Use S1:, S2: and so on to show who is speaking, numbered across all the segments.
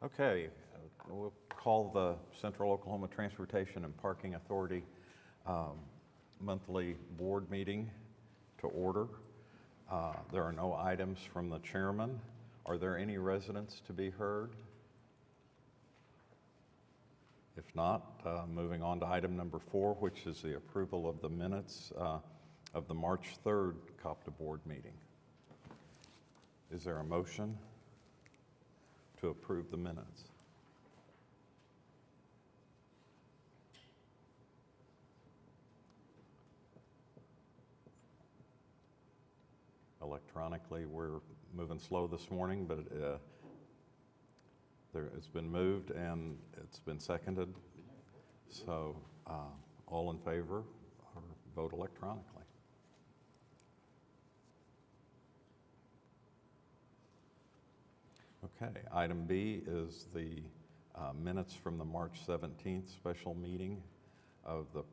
S1: Okay, we'll call the Central Oklahoma Transportation and Parking Authority monthly board meeting to order. There are no items from the chairman. Are there any residents to be heard? If not, moving on to item number 4, which is the approval of the minutes of the March 3rd COPTA board meeting. Is there a motion to approve the minutes? Electronically, we're moving slow this morning, but it's been moved and it's been seconded. So all in favor or vote electronically. Okay, item B is the minutes from the March 17th special meeting of the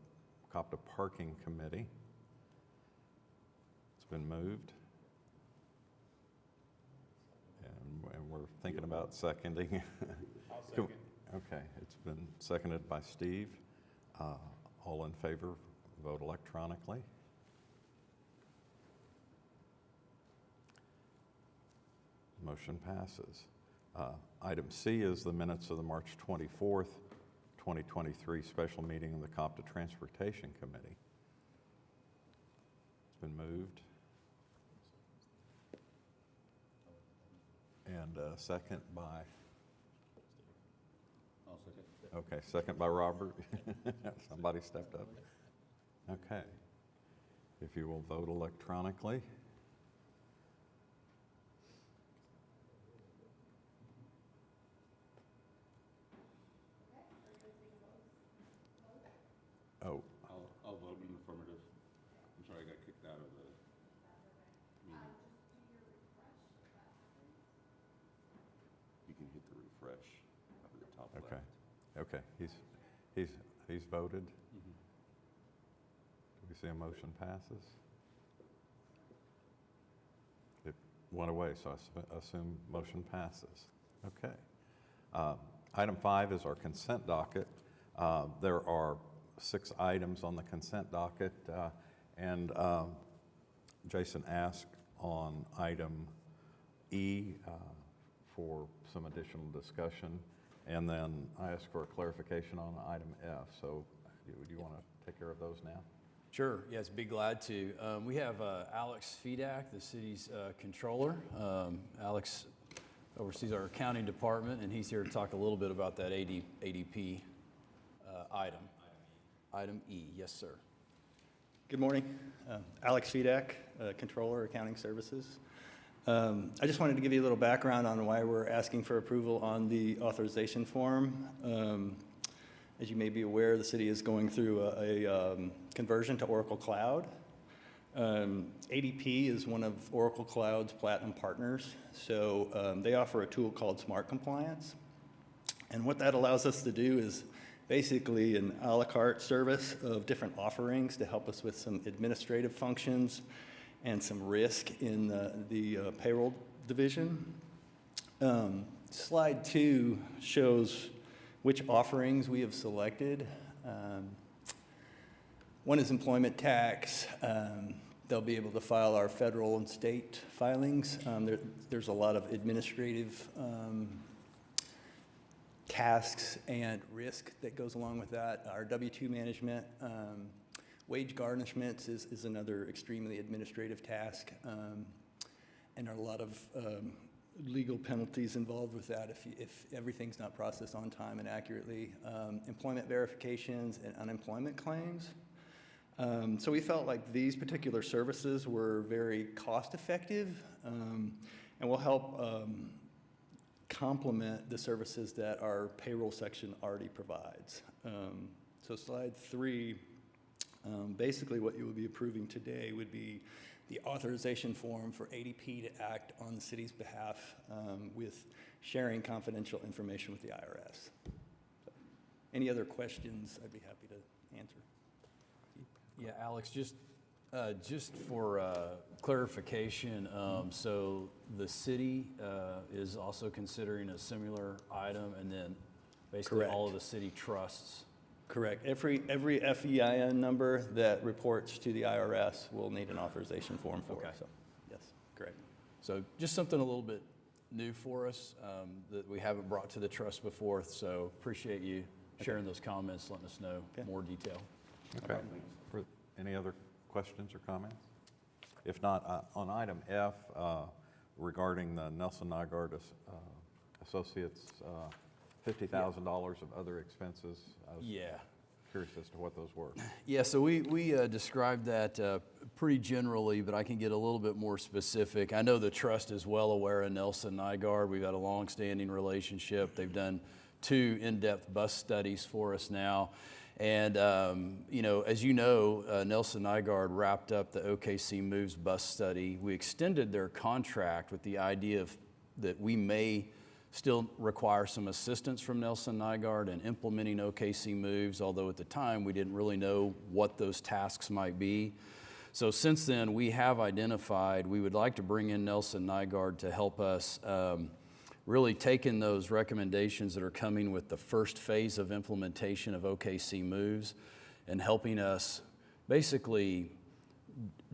S1: COPTA Parking Committee. It's been moved. And we're thinking about seconding.
S2: I'll second.
S1: Okay, it's been seconded by Steve. All in favor, vote electronically. Motion passes. Item C is the minutes of the March 24th, 2023 special meeting of the COPTA Transportation Committee. It's been moved. And second by?
S2: I'll second.
S1: Okay, second by Robert. Somebody stepped up. Okay. If you will vote electronically. Oh,
S2: I'll vote in the affirmative. I'm sorry, I got kicked out of the meeting. You can hit the refresh up at the top left.
S1: okay. Okay, he's voted.
S2: Mhm.
S1: Do we see a motion passes? It went away, so I assume motion passes. Okay. Item 5 is our consent docket. There are 6 items on the consent docket, and Jason asked on item E for some additional discussion, and then I asked for a clarification on item F. So do you want to take care of those now?
S3: Sure, yes, be glad to. We have Alex Fedak, the city's controller. Alex oversees our accounting department, and he's here to talk a little bit about that ADP item. Item E, yes, sir.
S4: Good morning. Alex Fedak, Controller, Accounting Services. I just wanted to give you a little background on why we're asking for approval on the authorization form. As you may be aware, the city is going through a conversion to Oracle Cloud. ADP is one of Oracle Cloud's platinum partners, so they offer a tool called Smart Compliance. And what that allows us to do is basically an a la carte service of different offerings to help us with some administrative functions and some risk in the payroll division. Slide 2 shows which offerings we have selected. One is employment tax. They'll be able to file our federal and state filings. There's a lot of administrative tasks and risk that goes along with that. Our W-2 management, wage garnishments is another extremely administrative task, and there are a lot of legal penalties involved with that if everything's not processed on time and accurately. Employment verifications and unemployment claims. So we felt like these particular services were very cost effective and will help complement the services that our payroll section already provides. So slide 3, basically what you will be approving today would be the authorization form for ADP to act on the city's behalf with sharing confidential information with the IRS. So, any other questions, I'd be happy to answer.
S3: Yeah, Alex, just Just for clarification, so the city is also considering a similar item, and then basically all of the city trusts.
S4: Correct. Every FEIN number that reports to the IRS will need an authorization form for.
S3: Okay.
S4: So, yes, correct.
S3: So just something a little bit new for us that we haven't brought to the trust before. So appreciate you sharing those comments, letting us know more detail.
S1: Okay. Any other questions or comments? If not, on item F, regarding the Nelson Nygaard Associates, $50,000 of other expenses. I was curious as to what those were.
S3: Yeah, so we described that pretty generally, but I can get a little bit more specific. I know the trust is well aware of Nelson Nygaard. We've got a long-standing relationship. They've done 2 in-depth bus studies for us now. And, as you know, Nelson Nygaard wrapped up the OKC Moves bus study. We extended their contract with the idea that we may still require some assistance from Nelson Nygaard in implementing OKC Moves, although at the time we didn't really know what those tasks might be. So since then, we have identified we would like to bring in Nelson Nygaard to help us really take in those recommendations that are coming with the first phase of implementation of OKC Moves and helping us basically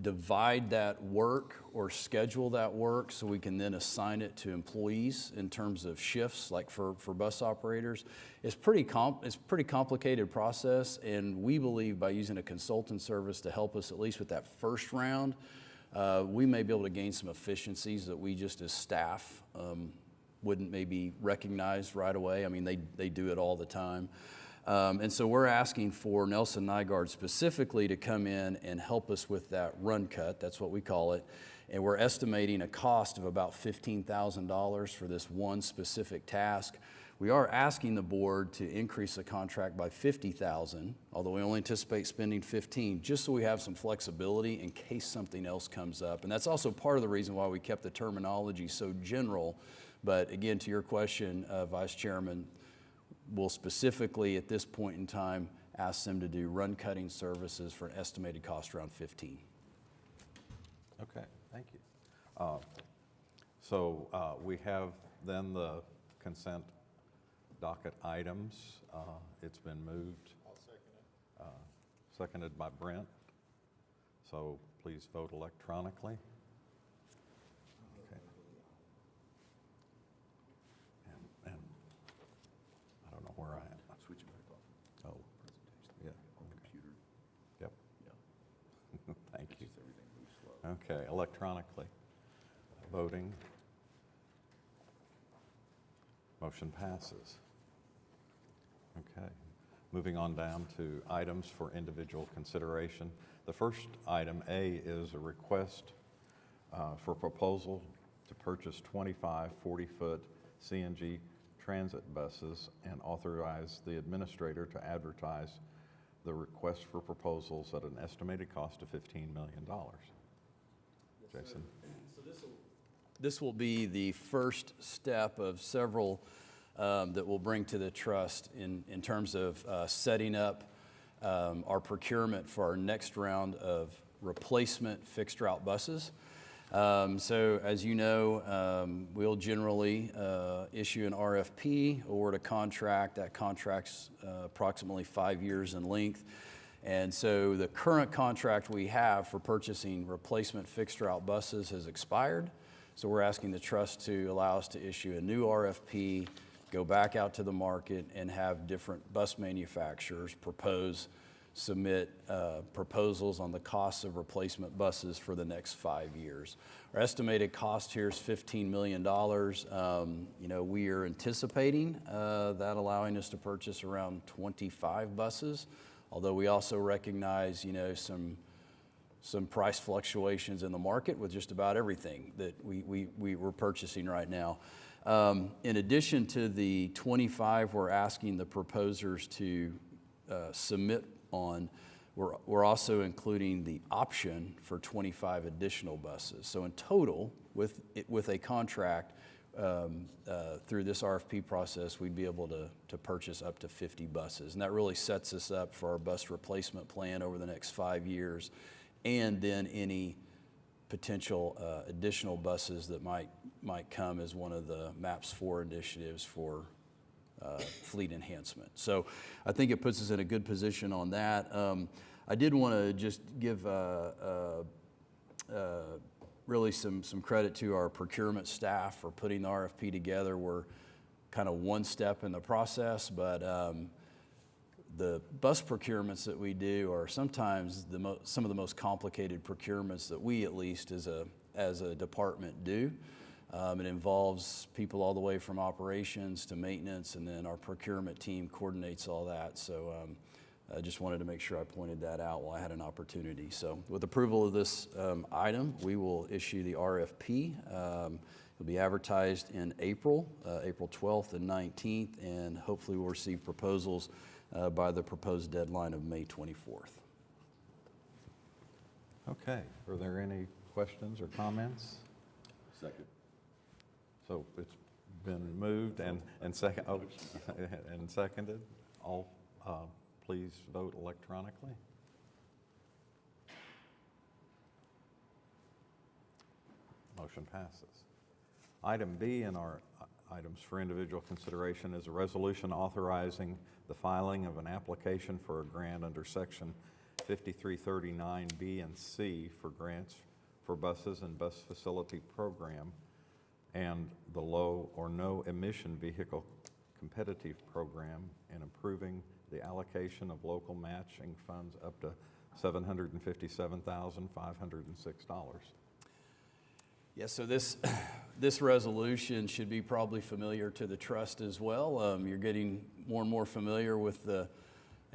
S3: divide that work or schedule that work so we can then assign it to employees in terms of shifts, like for bus operators. It's pretty complicated process, and we believe by using a consultant service to help us at least with that first round, we may be able to gain some efficiencies that we just as staff wouldn't maybe recognize right away. I mean, they do it all the time. And so we're asking for Nelson Nygaard specifically to come in and help us with that run cut, that's what we call it. And we're estimating a cost of about $15,000 for this one specific task. We are asking the board to increase the contract by $50,000, although we only anticipate spending $15,000, just so we have some flexibility in case something else comes up. And that's also part of the reason why we kept the terminology so general. But again, to your question, Vice Chairman, we'll specifically at this point in time ask them to do run cutting services for an estimated cost around $15,000.
S1: Okay, thank you. So we have then the consent docket items. It's been moved.
S5: I'll second it.
S1: Seconded by Brent. So please vote electronically. Okay. And I don't know where I am.
S2: Switch it back off.
S1: Oh, yeah.
S2: Computer.
S1: Yep.
S2: Yeah.
S1: Thank you.
S2: Just everything moves slow.
S1: Okay, electronically. Voting. Motion passes. Okay. Moving on down to items for individual consideration. The first item, A, is a request for proposal to purchase 25 40-foot CNG transit buses and authorize the administrator to advertise the request for proposals at an estimated cost of $15 million. Jason?
S3: So this will be the first step of several that we'll bring to the trust in terms of setting up our procurement for our next round of replacement fixed route buses. So as you know, we'll generally issue an RFP, award a contract. That contract's approximately 5 years in length. And so the current contract we have for purchasing replacement fixed route buses has expired. So we're asking the trust to allow us to issue a new RFP, go back out to the market, and have different bus manufacturers submit proposals on the costs of replacement buses for the next 5 years. Our estimated cost here is $15 million. We are anticipating that allowing us to purchase around 25 buses, although we also recognize, some price fluctuations in the market with just about everything that we're purchasing right now. In addition to the 25 we're asking the proposers to submit on, we're also including the option for 25 additional buses. So in total, with a contract through this RFP process, we'd be able to purchase up to 50 buses. And that really sets us up for our bus replacement plan over the next 5 years and then any potential additional buses that might come as one of the MAPS 4 initiatives for fleet enhancement. So I think it puts us in a good position on that. I did want to just give really some credit to our procurement staff for putting the RFP together. We're kind of one step in the process, but the bus procurements that we do are sometimes some of the most complicated procurements that we, at least as a department, do. It involves people all the way from operations to maintenance, and then our procurement team coordinates all that. So I just wanted to make sure I pointed that out while I had an opportunity. So with approval of this item, we will issue the RFP. It'll be advertised in April 12th and 19th, and hopefully we'll receive proposals by the proposed deadline of May 24th.
S1: Okay, are there any questions or comments?
S2: Second.
S1: So it's been moved and seconded. All, please vote electronically. Motion passes. Item B in our items for individual consideration is a resolution authorizing the filing of an application for a grant under Section 5339B and C for grants for buses and bus facility program and the low or no emission vehicle competitive program, and approving the allocation of local matching funds up to $757,506.
S3: Yeah, so this resolution should be probably familiar to the trust as well. You're getting more and more familiar with the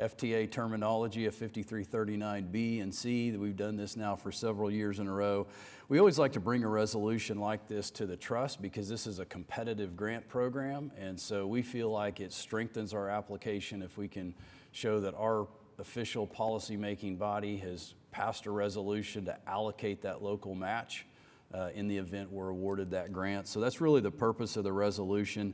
S3: FTA terminology of 5339B and C. That we've done this now for several years in a row. We always like to bring a resolution like this to the trust because this is a competitive grant program, and so we feel like it strengthens our application if we can show that our official policy-making body has passed a resolution to allocate that local match in the event we're awarded that grant. So that's really the purpose of the resolution.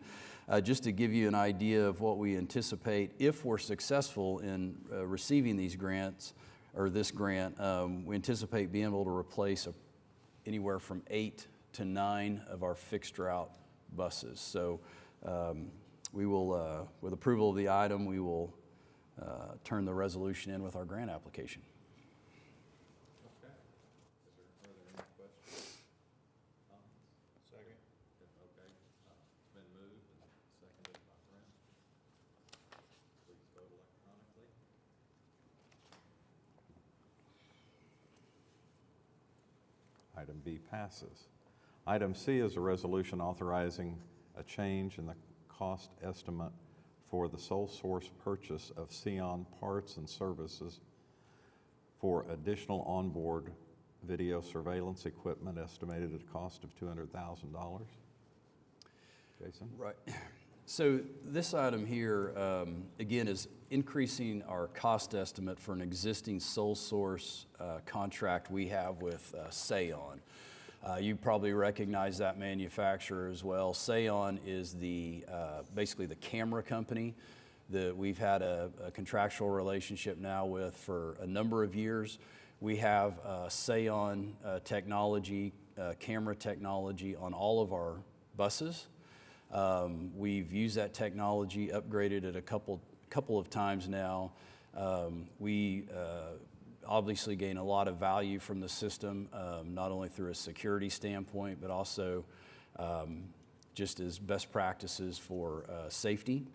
S3: Just to give you an idea of what we anticipate if we're successful in receiving these grants, or this grant, we anticipate being able to replace anywhere from 8 to 9 of our fixed route buses. So we will, with approval of the item, we will turn the resolution in with our grant application.
S1: Okay. Are there any questions?
S5: Second.
S1: Okay. It's been moved and seconded by Brent. Please vote electronically. Item B passes. Item C is a resolution authorizing a change in the cost estimate for the sole source purchase of Sion parts and services for additional onboard video surveillance equipment estimated at a cost of $200,000. Jason?
S3: Right. So this item here, again, is increasing our cost estimate for an existing sole source contract we have with Sayon. You probably recognize that manufacturer as well. Sayon is basically the camera company that we've had a contractual relationship now with for a number of years. We have Sayon technology, camera technology on all of our buses. We've used that technology, upgraded it a couple of times now. We obviously gain a lot of value from the system, not only through a security standpoint, but also just as best practices for safety.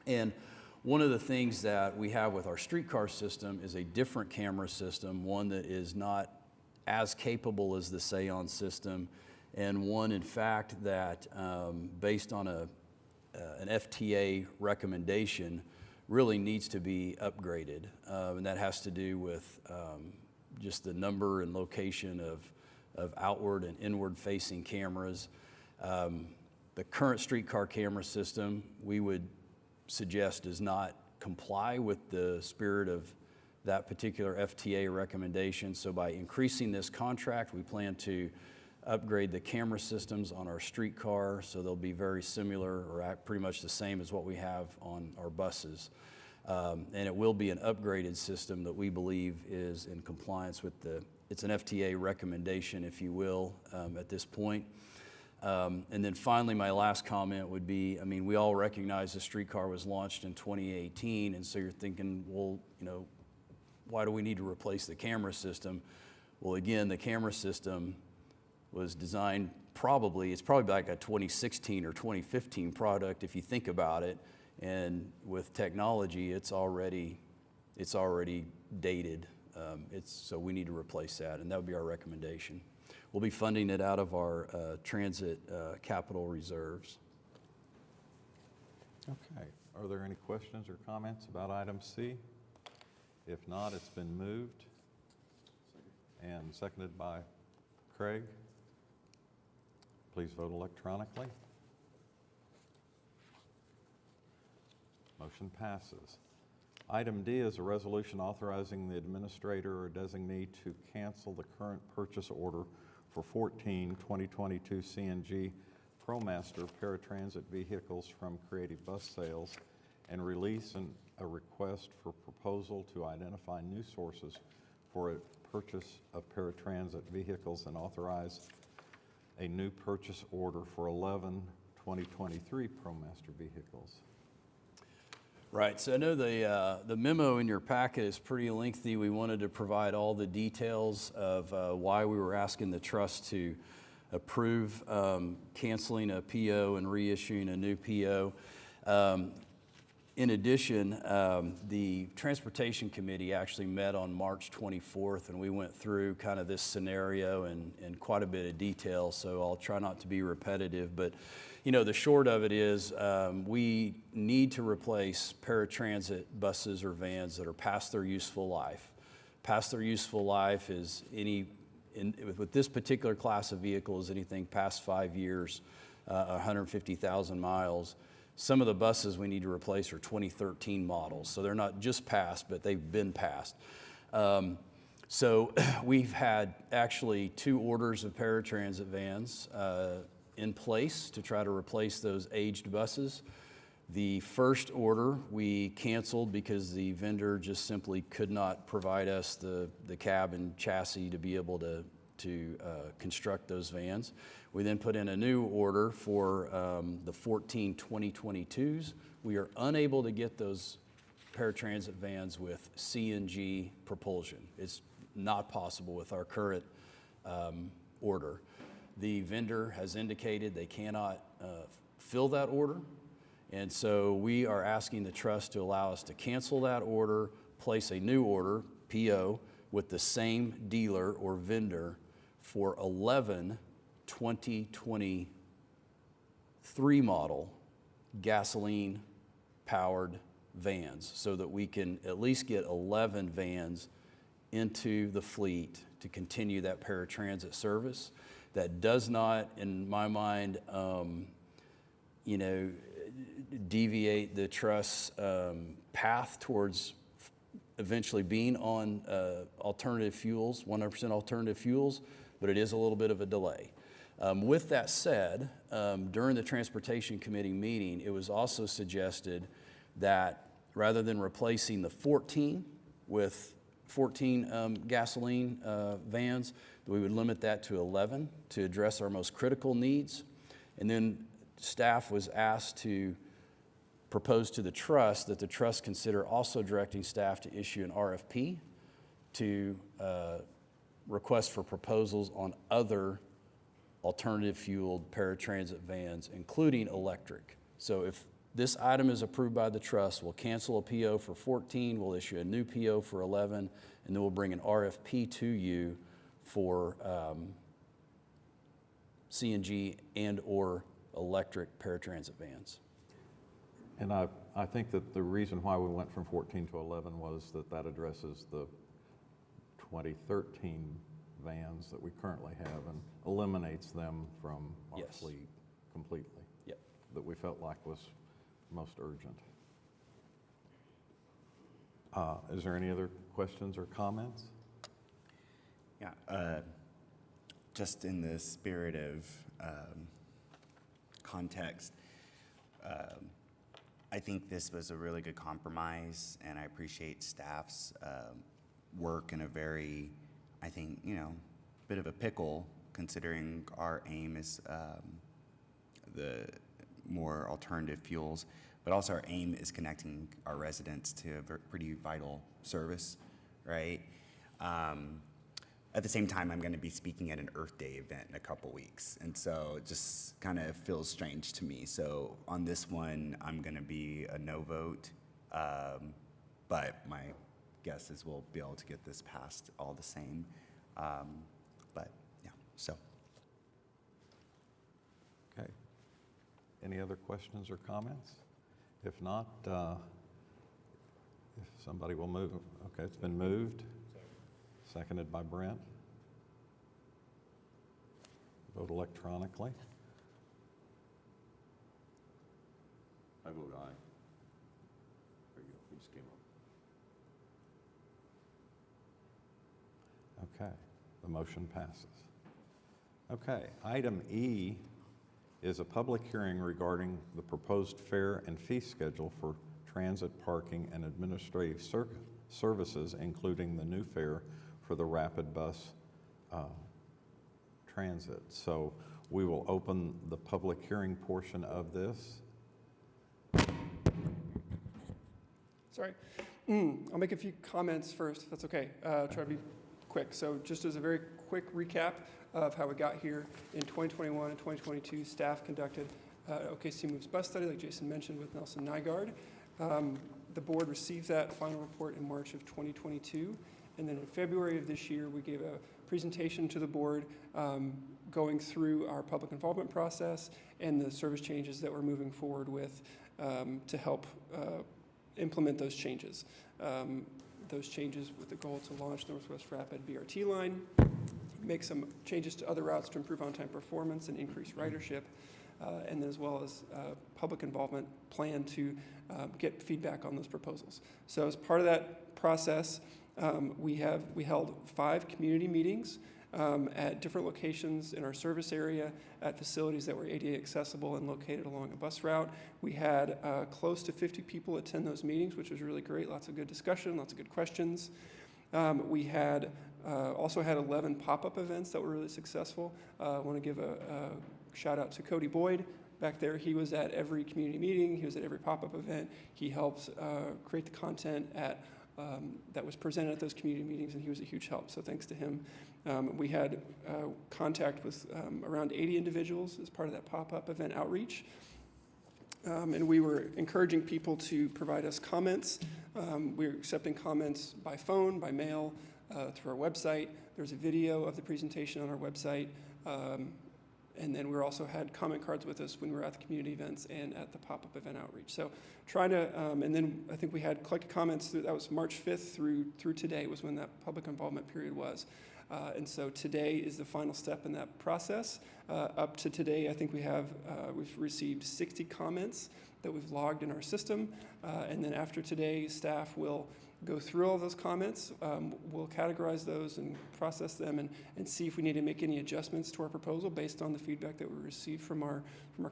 S3: And one of the things that we have with our streetcar system is a different camera system, one that is not as capable as the Sayon system, and one, in fact, that based on an FTA recommendation, really needs to be upgraded. And that has to do with just the number and location of outward and inward facing cameras. The current streetcar camera system, we would suggest, does not comply with the spirit of that particular FTA recommendation. So by increasing this contract, we plan to upgrade the camera systems on our streetcar so they'll be very similar or pretty much the same as what we have on our buses. And it will be an upgraded system that we believe is in compliance with it's an FTA recommendation, if you will, at this point. And then finally, my last comment would be, I mean, we all recognize the streetcar was launched in 2018, and so you're thinking, well, you know, why do we need to replace the camera system? Well, again, the camera system was designed it's probably like a 2016 or 2015 product if you think about it, and with technology, it's already dated. So we need to replace that, and that would be our recommendation. We'll be funding it out of our transit capital reserves.
S1: Okay. Are there any questions or comments about item C? If not, it's been moved and seconded by Craig. Please vote electronically. Motion passes. Item D is a resolution authorizing the administrator or designee to cancel the current purchase order for 14 2022 CNG ProMaster paratransit vehicles from Creative Bus Sales and release a request for proposal to identify new sources for a purchase of paratransit vehicles and authorize a new purchase order for 11 2023 ProMaster vehicles.
S3: Right, so I know the memo in your packet is pretty lengthy. We wanted to provide all the details of why we were asking the trust to approve canceling a PO and reissuing a new PO. In addition, the Transportation Committee actually met on March 24th, and we went through kind of this scenario in quite a bit of detail, so I'll try not to be repetitive. But, you know, the short of it is we need to replace paratransit buses or vans that are past their useful life. Past their useful life is with this particular class of vehicle is anything past 5 years, 150,000 miles. Some of the buses we need to replace are 2013 models, so they're not just passed, but they've been passed. So we've had actually 2 orders of paratransit vans in place to try to replace those aged buses. The first order we canceled because the vendor just simply could not provide us the cab and chassis to be able to construct those vans. We then put in a new order for the 14 2022s. We are unable to get those paratransit vans with CNG propulsion. It's not possible with our current order. The vendor has indicated they cannot fill that order, and so we are asking the trust to allow us to cancel that order, place a new order, PO, with the same dealer or vendor for 11 2023 model gasoline-powered vans so that we can at least get 11 vans into the fleet to continue that paratransit service. That does not, in my mind, deviate the trust's path towards eventually being on alternative fuels, 100% alternative fuels, but it is a little bit of a delay. With that said, during the Transportation Committee meeting, it was also suggested that rather than replacing the 14 with 14 gasoline vans, we would limit that to 11 to address our most critical needs. And then staff was asked to propose to the trust that the trust consider also directing staff to issue an RFP to request for proposals on other alternative fueled paratransit vans, including electric. So if this item is approved by the trust, we'll cancel a PO for 14, we'll issue a new PO for 11, and then we'll bring an RFP to you for CNG and or electric paratransit vans.
S1: And I think that the reason why we went from 14 to 11 was that addresses the 2013 vans that we currently have and eliminates them from our
S3: Yes.
S1: fleet completely.
S3: Yep.
S1: That we felt like was most urgent. Is there any other questions or comments?
S6: Yeah, just in the spirit of context, I think this was a really good compromise, and I appreciate staff's work in a very, I think, bit of a pickle, considering our aim is the more alternative fuels, but also our aim is connecting our residents to a pretty vital service, right? At the same time, I'm going to be speaking at an Earth Day event in a couple weeks, and so it just kind of feels strange to me. So on this one, I'm going to be a no vote, but my guess is we'll be able to get this passed all the same. But yeah, so.
S1: Okay. Any other questions or comments? If not, if somebody will move. Okay, it's been moved. Seconded by Brent. Vote electronically.
S2: I vote aye. There you go, he just came up.
S1: Okay, the motion passes. Okay, item E is a public hearing regarding the proposed fare and fee schedule for transit parking and administrative services, including the new fare for the rapid bus transit. So we will open the public hearing portion of this.
S7: Sorry. I'll make a few comments first, if that's okay. Try to be quick. So just as a very quick recap of how we got here, in 2021 and 2022, staff conducted OKC Moves bus study, like Jason mentioned, with Nelson Nygaard. The board received that final report in March of 2022. And then in February of this year, we gave a presentation to the board going through our public involvement process and the service changes that we're moving forward with to help implement those changes. Those changes with the goal to launch Northwest Rapid BRT line, make some changes to other routes to improve on-time performance and increase ridership, and as well as public involvement plan to get feedback on those proposals. So as part of that process, we held 5 community meetings at different locations in our service area at facilities that were ADA accessible and located along a bus route. We had close to 50 people attend those meetings, which was really great. Lots of good discussion, lots of good questions. We had also had 11 pop-up events that were really successful. I want to give a shout out to Cody Boyd. Back there, he was at every community meeting. He was at every pop-up event. He helped create the content that was presented at those community meetings, and he was a huge help, so thanks to him. We had contact with around 80 individuals as part of that pop-up event outreach, and we were encouraging people to provide us comments. We were accepting comments by phone, by mail, through our website. There's a video of the presentation on our website, and then we also had comment cards with us when we were at the community events and at the pop-up event outreach. So trying to, and then I think we had collected comments through, that was March 5th through today was when that public involvement period was. And so today is the final step in that process. Up to today, I think we've received 60 comments that we've logged in our system. And then after today, staff will go through all those comments. We'll categorize those and process them and see if we need to make any adjustments to our proposal based on the feedback that we received from our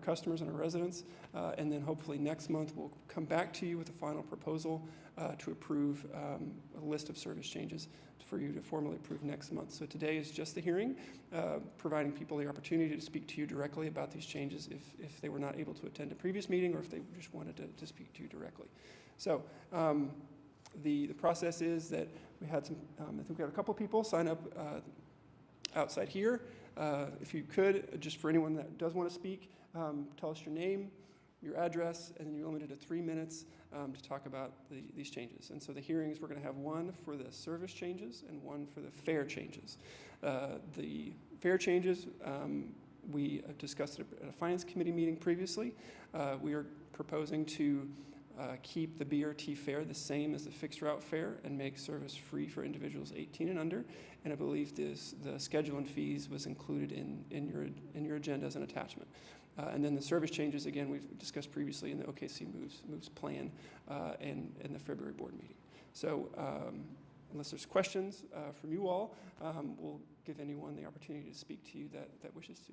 S7: customers and our residents. And then hopefully next month, we'll come back to you with a final proposal to approve a list of service changes for you to formally approve next month. So today is just the hearing, providing people the opportunity to speak to you directly about these changes if they were not able to attend a previous meeting or if they just wanted to speak to you directly. So the process is that we had some, I think we had a couple people sign up outside here. If you could, just for anyone that does want to speak, tell us your name, your address, and then you're limited to 3 minutes to talk about these changes. And so the hearings, we're going to have one for the service changes and one for the fare changes. The fare changes, we discussed at a finance committee meeting previously. We are proposing to keep the BRT fare the same as the fixed route fare and make service free for individuals 18 and under. And I believe the schedule and fees was included in your agenda as an attachment. And then the service changes, again, we've discussed previously in the OKC Moves plan and in the February board meeting. So unless there's questions from you all, we'll give anyone the opportunity to speak to you that wishes to.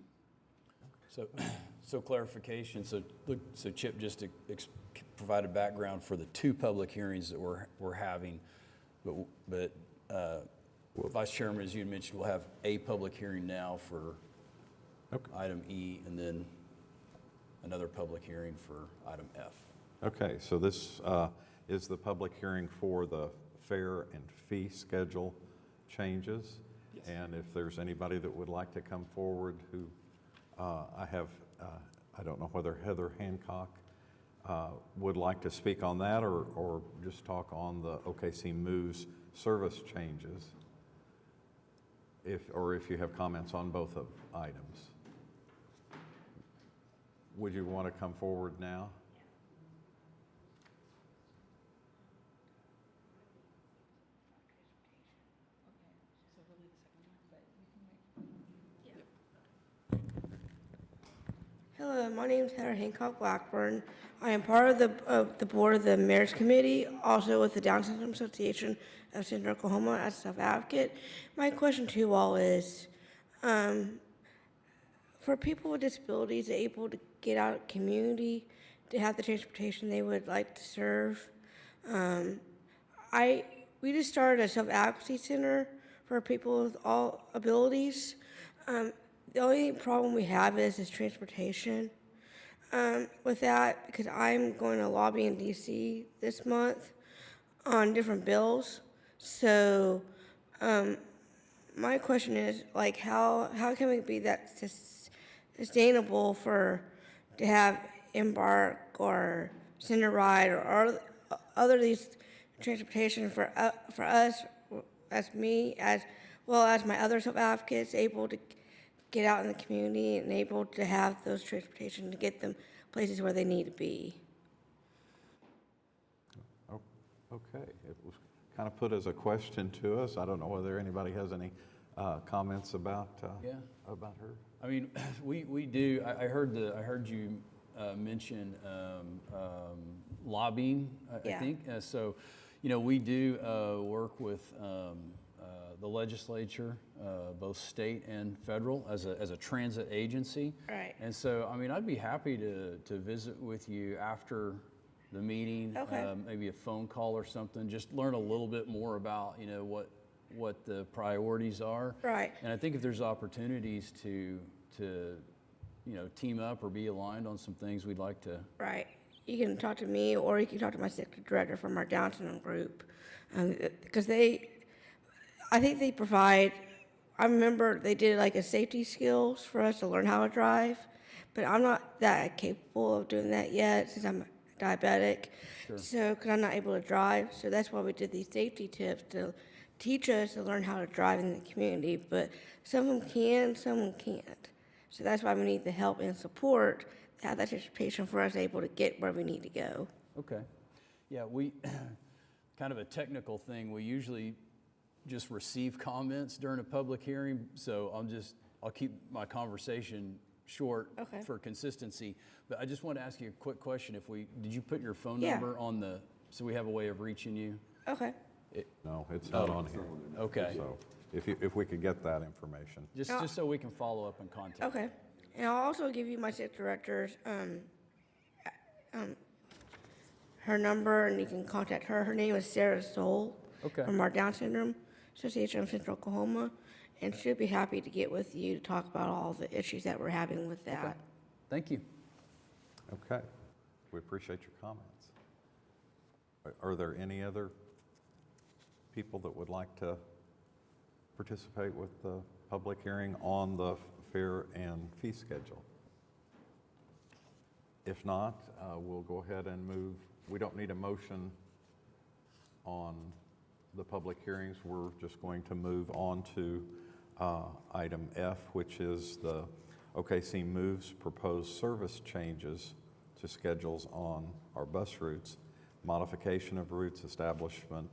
S3: So clarification, so look, so Chip just provided background for the 2 public hearings that we're having, but Vice Chairman, as you had mentioned, we'll have a public hearing now for
S1: Okay.
S3: item E, and then another public hearing for item F.
S1: Okay, so this is the public hearing for the fare and fee schedule changes.
S7: Yes.
S1: And if there's anybody that would like to come forward who, I don't know whether Heather Hancock would like to speak on that or just talk on the OKC Moves service changes. Or if you have comments on both of items. Would you want to come forward now?
S8: Hello, my name is Heather Hancock Blackburn. I am part of the board of the Marriage Committee, also with the Down Syndrome Association of Central Oklahoma as a self-advocate. My question to you all is, for people with disabilities able to get out of community, to have the transportation they would like to serve, we just started a self-advocacy center for people with all abilities. The only problem we have is transportation. With that, because I'm going to lobby in DC this month on different bills. So my question is, like, how can we be that sustainable to have Embark or Cinder Ride or other these transportation for us, as me, as well as my other self-advocates, able to get out in the community and able to have those transportation to get them places where they need to be.
S1: Oh, okay, it was kind of put as a question to us. I don't know whether anybody has any comments about about her.
S3: I mean, we do, I heard you mention lobbying, I
S8: Yeah.
S3: think. So, you know, we do work with the legislature, both state and federal, as a transit agency.
S8: Right.
S3: And so, I mean, I'd be happy to visit with you after the meeting.
S8: Okay.
S3: Maybe a phone call or something, just learn a little bit more about, you know, what the priorities are.
S8: Right.
S3: And I think if there's opportunities to you know, team up or be aligned on some things, we'd like to.
S8: Right. You can talk to me, or you can talk to my secretary director from our Down syndrome group, because I think they provide. I remember they did like a safety skills for us to learn how to drive, but I'm not that capable of doing that yet since I'm diabetic.
S3: Sure.
S8: So, because I'm not able to drive, so that's why we did these safety tips to teach us to learn how to drive in the community. But some of them can, some of them can't. So that's why we need the help and support to have that transportation for us able to get where we need to go.
S3: Okay. Yeah, we, kind of a technical thing, we usually just receive comments during a public hearing, so I'll keep my conversation short
S8: Okay.
S3: for consistency. But I just want to ask you a quick question. Did you put your phone
S8: Yeah.
S3: number on so we have a way of reaching you?
S8: Okay.
S1: No, it's not on here.
S3: Okay.
S1: So if we could get that information.
S3: Just so we can follow up and contact.
S8: Okay. And I'll also give you my secretary director's her number, and you can contact her. Her name is Sarah Soul.
S3: Okay.
S8: From our Down Syndrome Association of Central Oklahoma, and she'll be happy to get with you to talk about all the issues that we're having with that.
S3: Thank you.
S1: Okay, we appreciate your comments. Are there any other people that would like to participate with the public hearing on the fare and fee schedule? If not, we'll go ahead and move. We don't need a motion on the public hearings. We're just going to move on to item F, which is the OKC Moves proposed service changes to schedules on our bus routes, modification of routes, establishment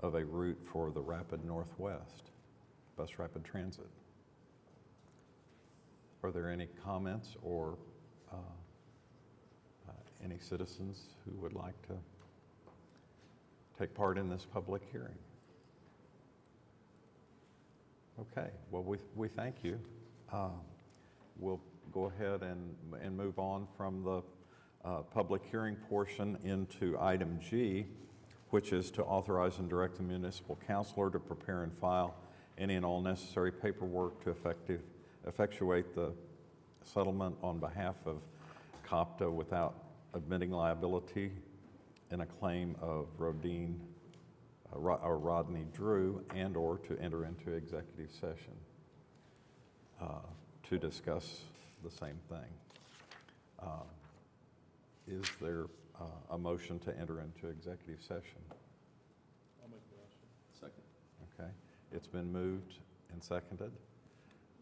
S1: of a route for the Rapid Northwest, Bus Rapid Transit. Are there any comments or any citizens who would like to take part in this public hearing? Okay, well, we thank you. we'll go ahead and move on from the public hearing portion into item G, which is to authorize and direct the municipal councilor to prepare and file any and all necessary paperwork to effectuate the settlement on behalf of COPTA without admitting liability in a claim of Rodney Drew, and/or to enter into executive session to discuss the same thing. Is there a motion to enter into executive session?
S5: I'll make the motion.
S2: Second.
S1: Okay, it's been moved and seconded.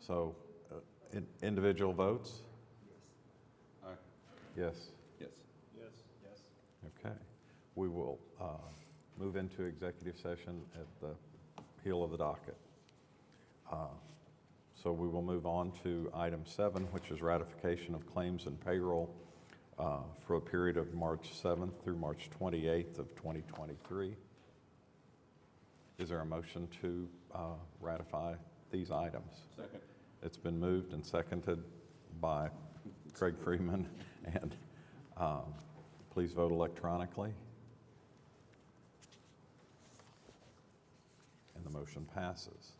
S1: So, individual votes?
S2: Aye.
S1: Yes.
S2: Yes.
S5: Yes. Yes.
S1: Okay. We will move into executive session at the heel of the docket. So we will move on to item 7, which is ratification of claims and payroll for a period of March 7th through March 28th of 2023. Is there a motion to ratify these items?
S2: Second.
S1: It's been moved and seconded by Craig Freeman, and please vote electronically. And the motion passes.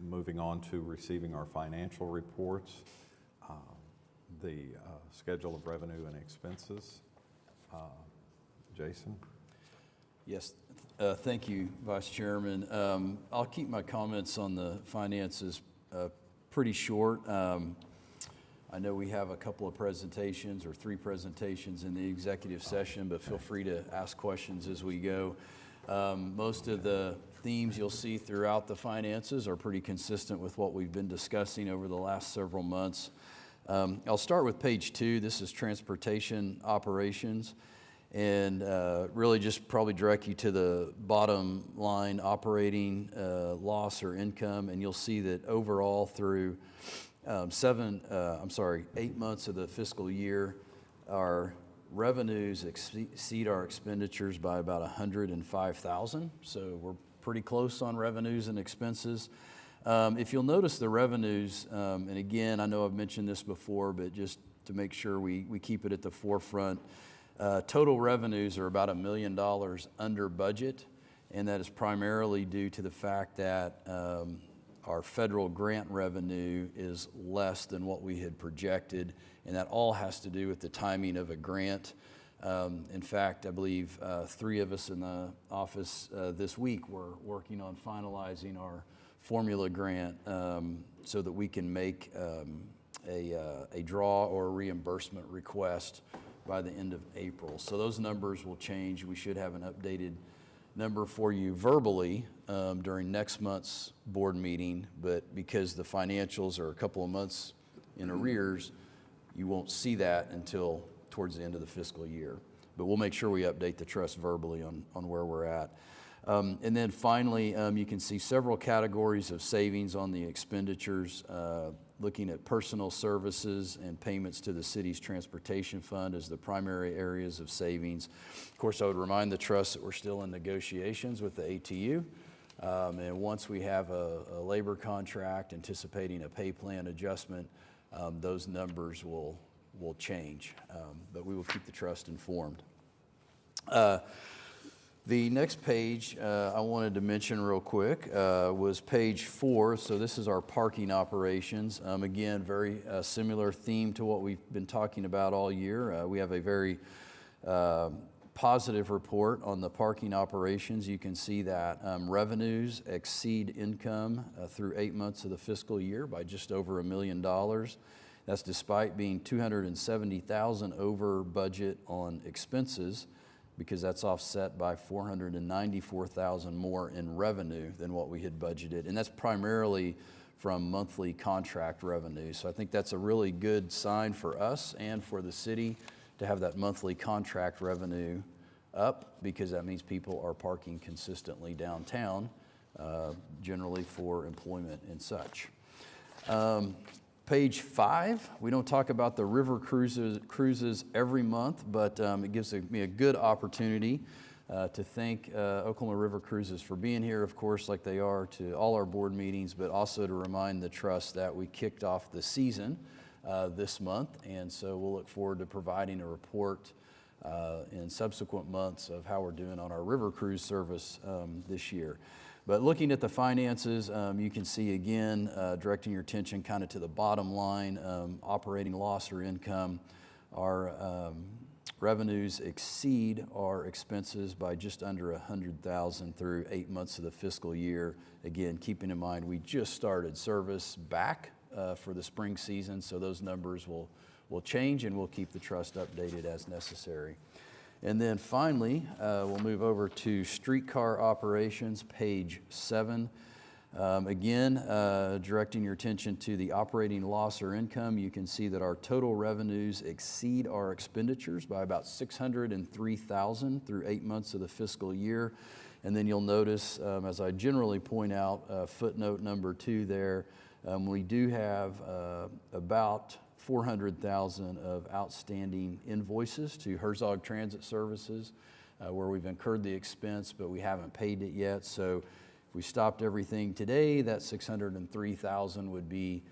S1: Moving on to receiving our financial reports, the schedule of revenue and expenses. Jason?
S3: Yes, thank you, Vice Chairman. I'll keep my comments on the finances pretty short. I know we have a couple of presentations or 3 presentations in the executive session, but feel free to ask questions as we go. Most of the themes you'll see throughout the finances are pretty consistent with what we've been discussing over the last several months. I'll start with page 2. This is transportation operations, and really just probably direct you to the bottom line operating loss or income, and you'll see that overall through 8 months of the fiscal year, our revenues exceed our expenditures by about $105,000. So we're pretty close on revenues and expenses. If you'll notice the revenues, and again, I know I've mentioned this before, but just to make sure we keep it at the forefront, total revenues are about $1 million under budget, and that is primarily due to the fact that our federal grant revenue is less than what we had projected, and that all has to do with the timing of a grant. In fact, I believe 3 of us in the office this week were working on finalizing our formula grant so that we can make a draw or a reimbursement request by the end of April. So those numbers will change. We should have an updated number for you verbally during next month's board meeting, but because the financials are a couple of months in arrears, you won't see that until towards the end of the fiscal year. But we'll make sure we update the trust verbally on where we're at. And then finally, you can see several categories of savings on the expenditures, looking at personal services and payments to the city's transportation fund as the primary areas of savings. Of course, I would remind the trust that we're still in negotiations with the ATU. And once we have a labor contract anticipating a pay plan adjustment, those numbers will change. But we will keep the trust informed. The next page I wanted to mention real quick was page 4. So this is our parking operations. Again, very similar theme to what we've been talking about all year. We have a very positive report on the parking operations. You can see that revenues exceed income through 8 months of the fiscal year by just over $1 million. That's despite being $270,000 over budget on expenses, because that's offset by $494,000 more in revenue than what we had budgeted. And that's primarily from monthly contract revenue. So I think that's a really good sign for us and for the city to have that monthly contract revenue up, because that means people are parking consistently downtown, generally for employment and such. Page 5, we don't talk about the river cruises every month, but it gives me a good opportunity to thank Oklahoma River Cruises for being here, of course, like they are to all our board meetings, but also to remind the trust that we kicked off the season this month, and so we'll look forward to providing a report in subsequent months of how we're doing on our river cruise service this year. But looking at the finances, you can see again, directing your attention kind of to the bottom line, operating loss or income. Our revenues exceed our expenses by just under $100,000 through 8 months of the fiscal year. Again, keeping in mind we just started service back for the spring season, so those numbers will change, and we'll keep the trust updated as necessary. And then finally, we'll move over to streetcar operations, page 7. Again, directing your attention to the operating loss or income, you can see that our total revenues exceed our expenditures by about $603,000 through 8 months of the fiscal year. And then you'll notice, as I generally point out, footnote number 2 there, we do have about $400,000 of outstanding invoices to Herzog Transit Services, where we've incurred the expense, but we haven't paid it yet. So if we stopped everything today, that $603,000 would be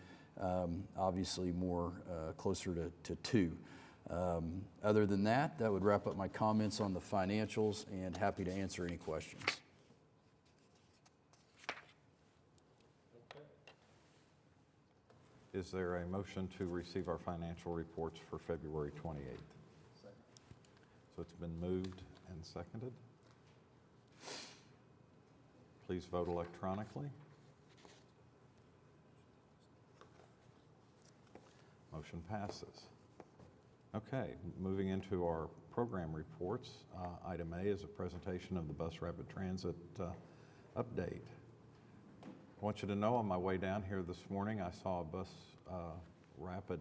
S3: obviously more closer to 2. Other than that, that would wrap up my comments on the financials, and happy to answer any questions.
S1: Is there a motion to receive our financial reports for February 28th? So it's been moved and seconded. Please vote electronically. Motion passes. Okay, moving into our program reports. Item A is a presentation of the Bus Rapid Transit update. I want you to know on my way down here this morning, I saw a bus rapid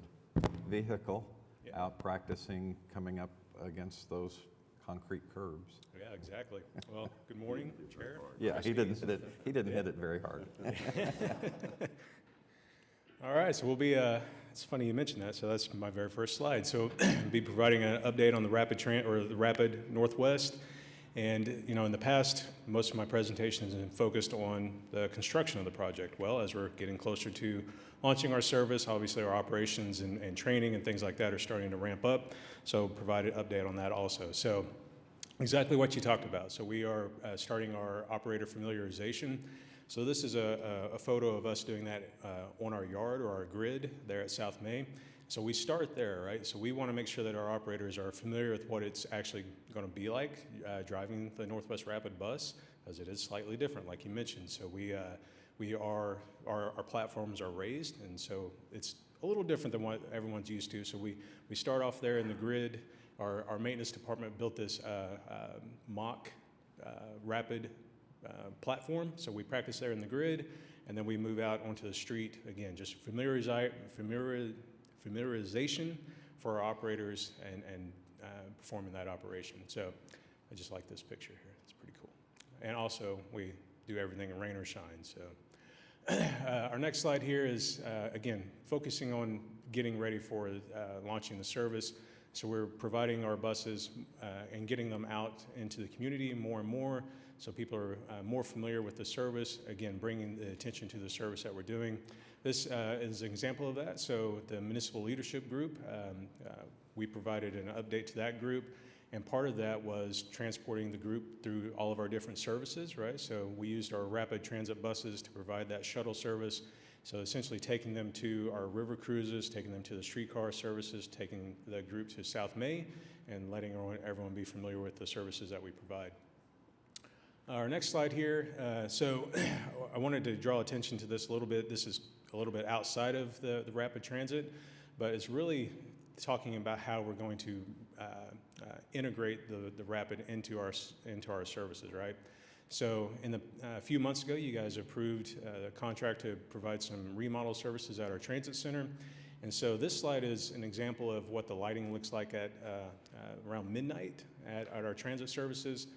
S1: vehicle out practicing coming up against those concrete curbs.
S5: Yeah, exactly. Well, good morning, Chair.
S1: Yeah, he didn't hit it. He didn't hit it very hard.
S5: All right, so we'll be, it's funny you mentioned that, so that's my very first slide. So we'll be providing an update on the the Rapid Northwest. And, you know, in the past, most of my presentations have been focused on the construction of the project. Well, as we're getting closer to launching our service, obviously our operations and training and things like that are starting to ramp up. So provide an update on that also. So exactly what you talked about. So we are starting our operator familiarization. So this is a photo of us doing that on our yard or our grid there at South May. So we start there, right? So we want to make sure that our operators are familiar with what it's actually going to be like driving the Northwest Rapid bus, as it is slightly different, like you mentioned. So our platforms are raised, and so it's a little different than what everyone's used to. So we start off there in the grid. Our maintenance department built this mock rapid platform. So we practice there in the grid, and then we move out onto the street again, just familiarization for our operators and performing that operation. So I just like this picture here. It's pretty cool. And also, we do everything in rain or shine. So our next slide here is, again, focusing on getting ready for launching the service. So we're providing our buses and getting them out into the community more and more, so people are more familiar with the service, again, bringing the attention to the service that we're doing. This is an example of that. So the Municipal Leadership Group, we provided an update to that group, and part of that was transporting the group through all of our different services, right? So we used our rapid transit buses to provide that shuttle service. So essentially taking them to our river cruises, taking them to the streetcar services, taking the group to South May, and letting everyone be familiar with the services that we provide. Our next slide here, so I wanted to draw attention to this a little bit. This is a little bit outside of the rapid transit, but it's really talking about how we're going to integrate the rapid into our services, right? So a few months ago, you guys approved a contract to provide some remodel services at our transit center. And so this slide is an example of what the lighting looks like at around midnight at our transit services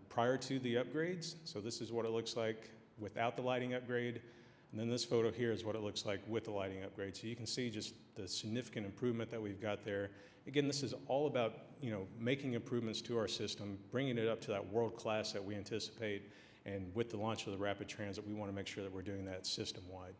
S5: prior to the upgrades. So this is what it looks like without the lighting upgrade. And then this photo here is what it looks like with the lighting upgrade. So you can see just the significant improvement that we've got there. Again, this is all about, making improvements to our system, bringing it up to that world class that we anticipate. And with the launch of the Rapid Transit, we want to make sure that we're doing that system-wide.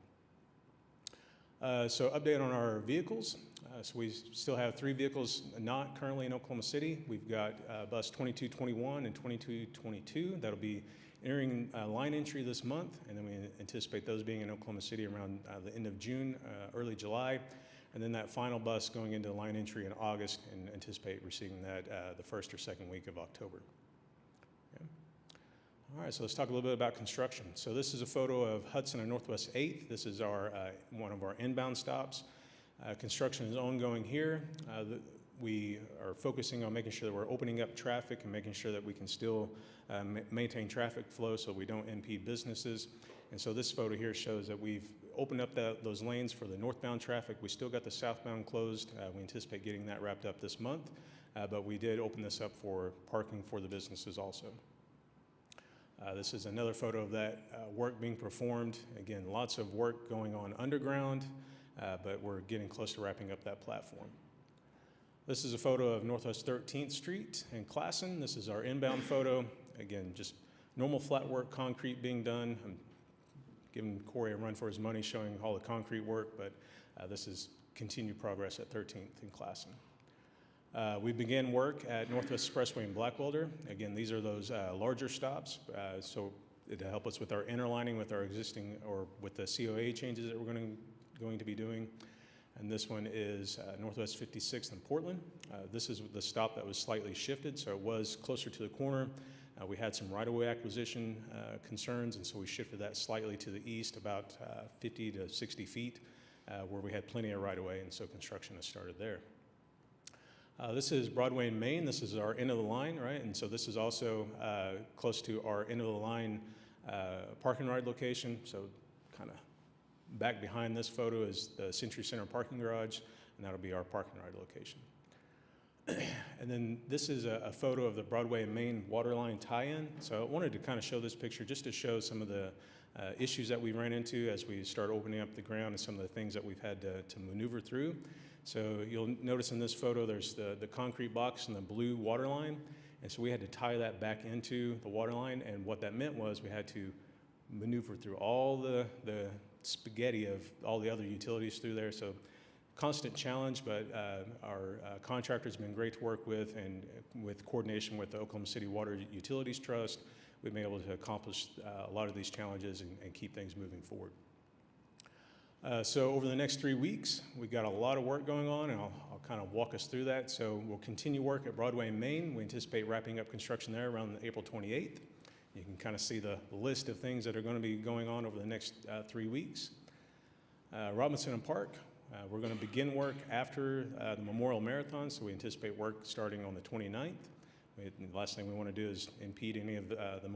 S5: So update on our vehicles. So we still have 3 vehicles not currently in Oklahoma City. We've got bus 2221 and 2222. That'll be entering line entry this month, and then we anticipate those being in Oklahoma City around the end of June, early July. And then that final bus going into line entry in August, and anticipate receiving that the first or second week of October. Okay. All right, so let's talk a little bit about construction. So this is a photo of Hudson and Northwest 8th. This is our one of our inbound stops. Construction is ongoing here. We are focusing on making sure that we're opening up traffic and making sure that we can still maintain traffic flow so we don't impede businesses. And so this photo here shows that we've opened up those lanes for the northbound traffic. We still got the southbound closed. We anticipate getting that wrapped up this month, but we did open this up for parking for the businesses also. This is another photo of that work being performed. Again, lots of work going on underground, but we're getting close to wrapping up that platform. This is a photo of Northwest 13th Street in Classen. This is our inbound photo. Again, just normal flat work, concrete being done. I'm giving Corey a run for his money showing all the concrete work, but this is continued progress at 13th in Classen. We began work at Northwest Expressway in Blackwelder. Again, these are those larger stops, so it'll help us with our interlining with our existing, or with the COA changes that we're going to be doing. And this one is Northwest 56th in Portland. This is the stop that was slightly shifted, so it was closer to the corner. We had some right-of-way acquisition concerns, and so we shifted that slightly to the east, about 50 to 60 feet, where we had plenty of right-of-way, and so construction has started there. This is Broadway and Main. This is our end of the line, right? And so this is also close to our end of the line parking ride location. So kind of back behind this photo is the Century Center parking garage, and that'll be our parking ride location. And then this is a photo of the Broadway and Main water line tie-in. So I wanted to kind of show this picture just to show some of the issues that we ran into as we start opening up the ground and some of the things that we've had to maneuver through. So you'll notice in this photo there's the concrete box and the blue water line. And so we had to tie that back into the water line. And what that meant was we had to maneuver through all the spaghetti of all the other utilities through there. So constant challenge, but our contractor's been great to work with, and with coordination with the Oklahoma City Water Utilities Trust, we've been able to accomplish a lot of these challenges and keep things moving forward. So over the next 3 weeks, we've got a lot of work going on, and I'll kind of walk us through that. So we'll continue work at Broadway and Main. We anticipate wrapping up construction there around April 28th. You can kind of see the list of things that are going to be going on over the next 3 weeks. Robinson and Park, we're going to begin work after the Memorial Marathon, so we anticipate work starting on the 29th. The last thing we want to do is impede any of the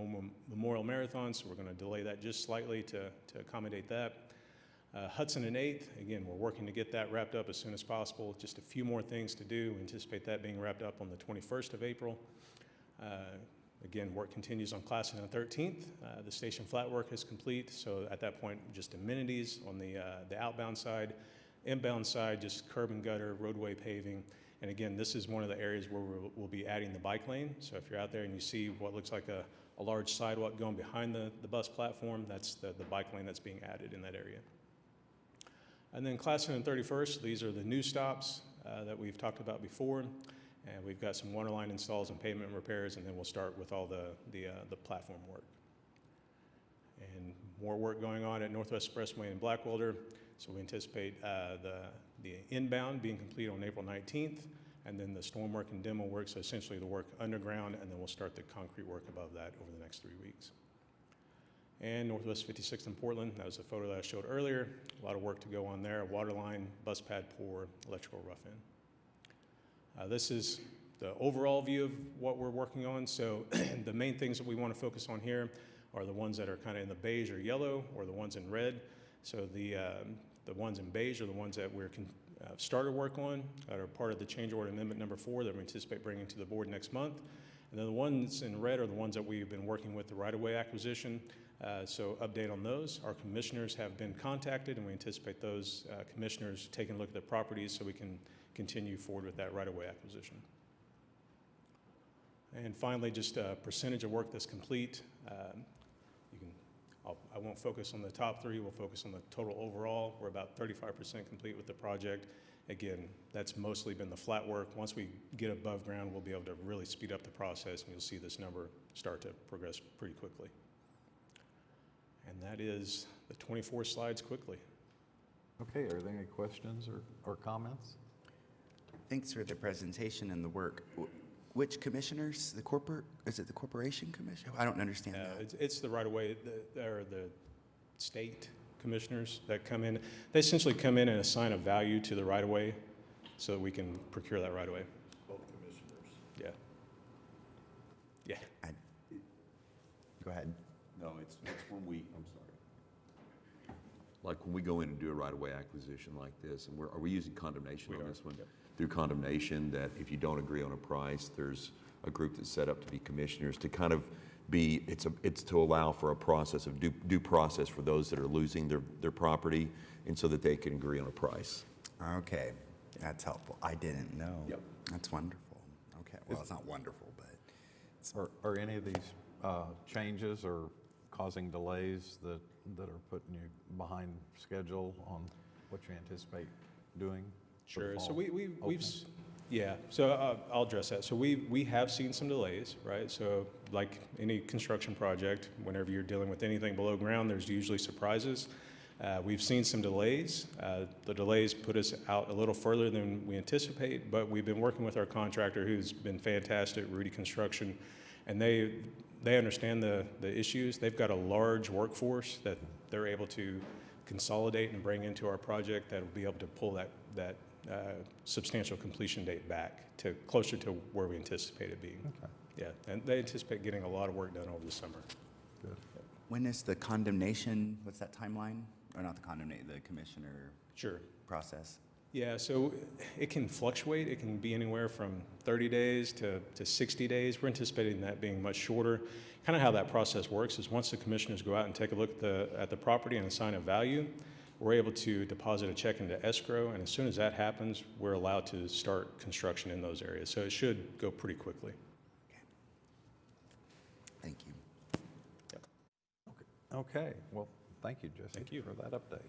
S5: Memorial Marathon, so we're going to delay that just slightly to accommodate that. Hudson and 8th, again, we're working to get that wrapped up as soon as possible. Just a few more things to do. We anticipate that being wrapped up on the 21st of April. Again, work continues on Classen on 13th. The station flat work is complete, so at that point, just amenities on the outbound side. Inbound side, just curb and gutter, roadway paving. And again, this is one of the areas where we'll be adding the bike lane. So if you're out there and you see what looks like a large sidewalk going behind the bus platform, that's the bike lane that's being added in that area. And then Classen and 31st, these are the new stops that we've talked about before. And we've got some water line installs and pavement repairs, and then we'll start with all the platform work. And more work going on at Northwest Expressway in Blackwelder. So we anticipate the inbound being complete on April 19th, and then the storm work and demo work, so essentially the work underground, and then we'll start the concrete work above that over the next 3 weeks. And Northwest 56th in Portland, that was the photo that I showed earlier. A lot of work to go on there, water line, bus pad pour, electrical rough-in. This is the overall view of what we're working on. So the main things that we want to focus on here are the ones that are kind of in the beige or yellow, or the ones in red. So the ones in beige are the ones that we're started work on, that are part of the change order amendment number 4 that we anticipate bringing to the board next month. And then the ones in red are the ones that we've been working with the right-of-way acquisition. So update on those. Our commissioners have been contacted, and we anticipate those commissioners taking a look at the properties so we can continue forward with that right-of-way acquisition. And finally, just a percentage of work that's complete. I won't focus on the top three, we'll focus on the total overall. We're about 35% complete with the project. Again, that's mostly been the flat work. Once we get above ground, we'll be able to really speed up the process, and you'll see this number start to progress pretty quickly. And that is the 24 slides quickly.
S1: Okay, are there any questions or comments?
S6: Thanks for the presentation and the work. Which commissioners? Is it the corporation commission? I don't understand that.
S5: It's the right-of-way, the state commissioners that come in. They essentially come in and assign a value to the right-of-way so that we can procure that right-of-way.
S2: Both commissioners.
S5: Yeah.
S6: Go ahead.
S2: No, it's when we, I'm sorry. Like when we go in and do a right-of-way acquisition like this, and are we using condemnation on this one?
S5: Yep.
S2: Through condemnation, that if you don't agree on a price, there's a group that's set up to be commissioners to kind of be, it's to allow for a process of due process for those that are losing their property, and so that they can agree on a price.
S6: Okay, that's helpful. I didn't know.
S2: Yep.
S6: That's wonderful. Okay, well, it's not wonderful, but
S1: Are any of these changes or causing delays that are putting you behind schedule on what you anticipate doing? for the
S5: Sure. So
S1: fall
S5: we've
S1: opening?
S5: yeah. So I'll address that. So we have seen some delays, right? So like any construction project, whenever you're dealing with anything below ground, there's usually surprises. We've seen some delays. The delays put us out a little further than we anticipate, but we've been working with our contractor, who's been fantastic, Rudy Construction, and they understand the issues. They've got a large workforce that they're able to consolidate and bring into our project that will be able to pull that substantial completion date back to closer to where we anticipate it being.
S1: Okay,
S5: Yeah, and they anticipate getting a lot of work done over the summer.
S1: good.
S6: when is the condemnation, what's that timeline? Or not the condemnation, the commissioner
S5: Sure.
S6: process?
S5: Yeah, so it can fluctuate. It can be anywhere from 30 days to 60 days. We're anticipating that being much shorter. Kind of how that process works is once the commissioners go out and take a look at the property and assign a value, we're able to deposit a check into escrow, and as soon as that happens, we're allowed to start construction in those areas. So it should go pretty quickly.
S6: Thank you.
S1: Okay, well, thank you, Jesse.
S5: Thank you.
S1: For that update.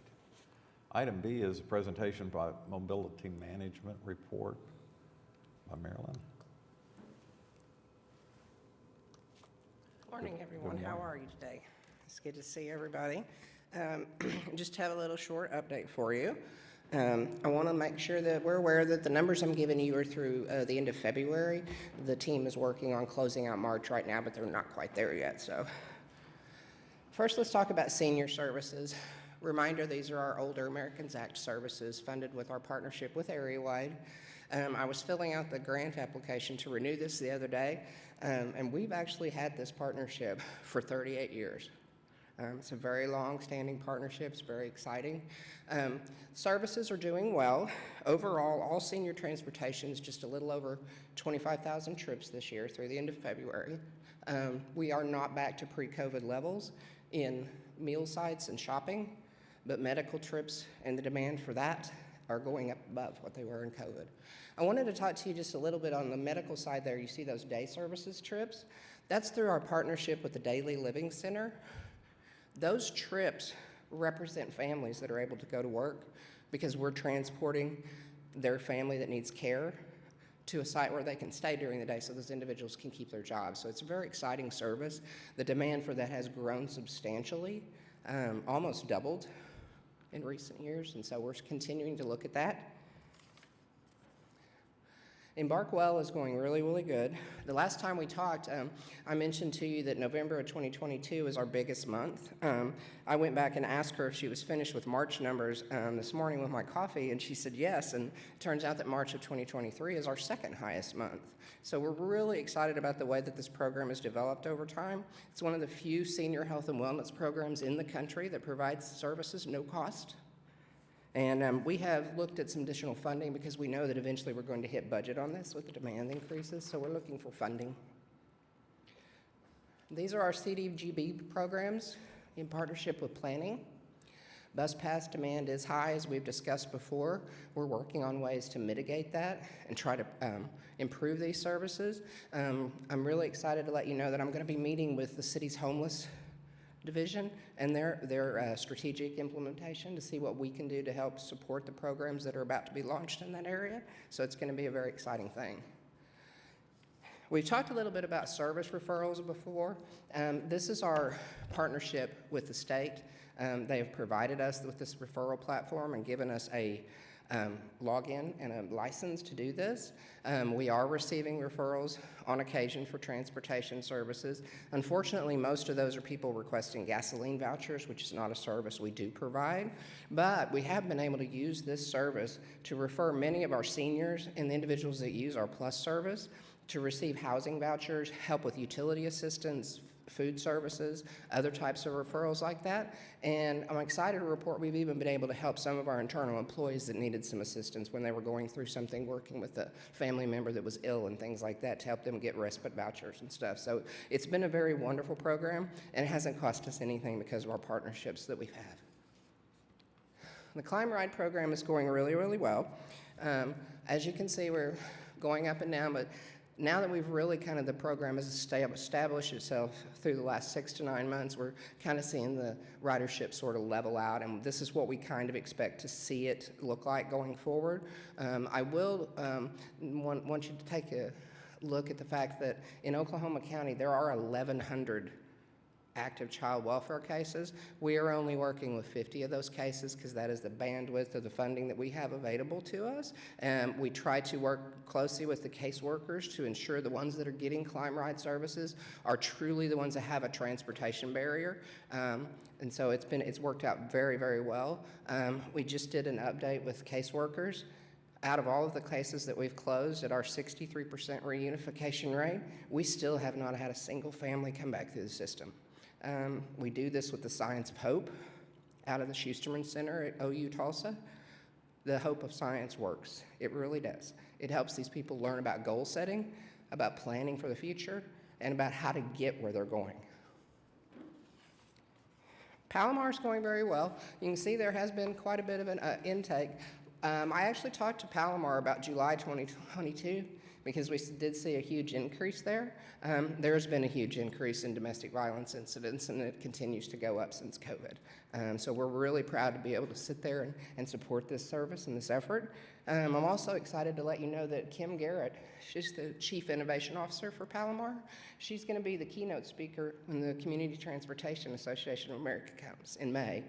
S1: Item B is a presentation by Mobility Management Report by Marilyn.
S9: Morning, everyone.
S1: morning.
S9: How are you today? It's good to see everybody. Just have a little short update for you. I want to make sure that we're aware that the numbers I'm giving you are through the end of February. The team is working on closing out March right now, but they're not quite there yet. So first, let's talk about senior services. Reminder, these are our Older Americans Act services funded with our partnership with AreaWide. I was filling out the grant application to renew this the other day, and we've actually had this partnership for 38 years. It's a very long-standing partnership. It's very exciting. Services are doing well. Overall, all senior transportation is just a little over 25,000 trips this year through the end of February. We are not back to pre-COVID levels in meal sites and shopping, but medical trips and the demand for that are going up above what they were in COVID. I wanted to talk to you just a little bit on the medical side there. You see those day services trips? That's through our partnership with the Daily Living Center. Those trips represent families that are able to go to work because we're transporting their family that needs care to a site where they can stay during the day so those individuals can keep their jobs. So it's a very exciting service. The demand for that has grown substantially, almost doubled in recent years, and so we're continuing to look at that. Embarkwell is going really, really good. The last time we talked, I mentioned to you that November of 2022 is our biggest month. I went back and asked her if she was finished with March numbers this morning with my coffee, and she said yes, and it turns out that March of 2023 is our second highest month. So we're really excited about the way that this program has developed over time. It's one of the few senior health and wellness programs in the country that provides services no cost. And we have looked at some additional funding because we know that eventually we're going to hit budget on this with the demand increases, so we're looking for funding. These are our CDGB programs. in partnership with planning. Bus pass demand is high, as we've discussed before. We're working on ways to mitigate that and try to improve these services. I'm really excited to let you know that I'm going to be meeting with the city's homeless division and their strategic implementation to see what we can do to help support the programs that are about to be launched in that area. So it's going to be a very exciting thing. We've talked a little bit about service referrals before. This is our partnership with the state. They have provided us with this referral platform and given us a login and a license to do this. We are receiving referrals on occasion for transportation services. Unfortunately, most of those are people requesting gasoline vouchers, which is not a service we do provide. But we have been able to use this service to refer many of our seniors and the individuals that use our Plus service to receive housing vouchers, help with utility assistance, food services, other types of referrals like that. And I'm excited to report we've even been able to help some of our internal employees that needed some assistance when they were going through something, working with a family member that was ill and things like that, to help them get respite vouchers and stuff. So it's been a very wonderful program, and it hasn't cost us anything because of our partnerships that we've had. The Climb Ride program is going really, really well. As you can see, we're going up and down, but now that we've really the program has established itself through the last 6 to 9 months, we're kind of seeing the ridership sort of level out, and this is what we kind of expect to see it look like going forward. I will want you to take a look at the fact that in Oklahoma County, there are 1,100 active child welfare cases. We are only working with 50 of those cases because that is the bandwidth of the funding that we have available to us. We try to work closely with the caseworkers to ensure the ones that are getting Climb Ride services are truly the ones that have a transportation barrier. And so it's worked out very, very well. We just did an update with caseworkers. Out of all of the cases that we've closed at our 63% reunification rate, we still have not had a single family come back through the system. We do this with the Science of Hope out of the Schusterman Center at OU Tulsa. The Hope of Science works. It really does. It helps these people learn about goal setting, about planning for the future, and about how to get where they're going. Palomar is going very well. You can see there has been quite a bit of an intake. I actually talked to Palomar about July 2022 because we did see a huge increase there. There's been a huge increase in domestic violence incidents, and it continues to go up since COVID. So we're really proud to be able to sit there and support this service and this effort. I'm also excited to let you know that Kim Garrett, she's the Chief Innovation Officer for Palomar. She's going to be the keynote speaker when the Community Transportation Association of America comes in May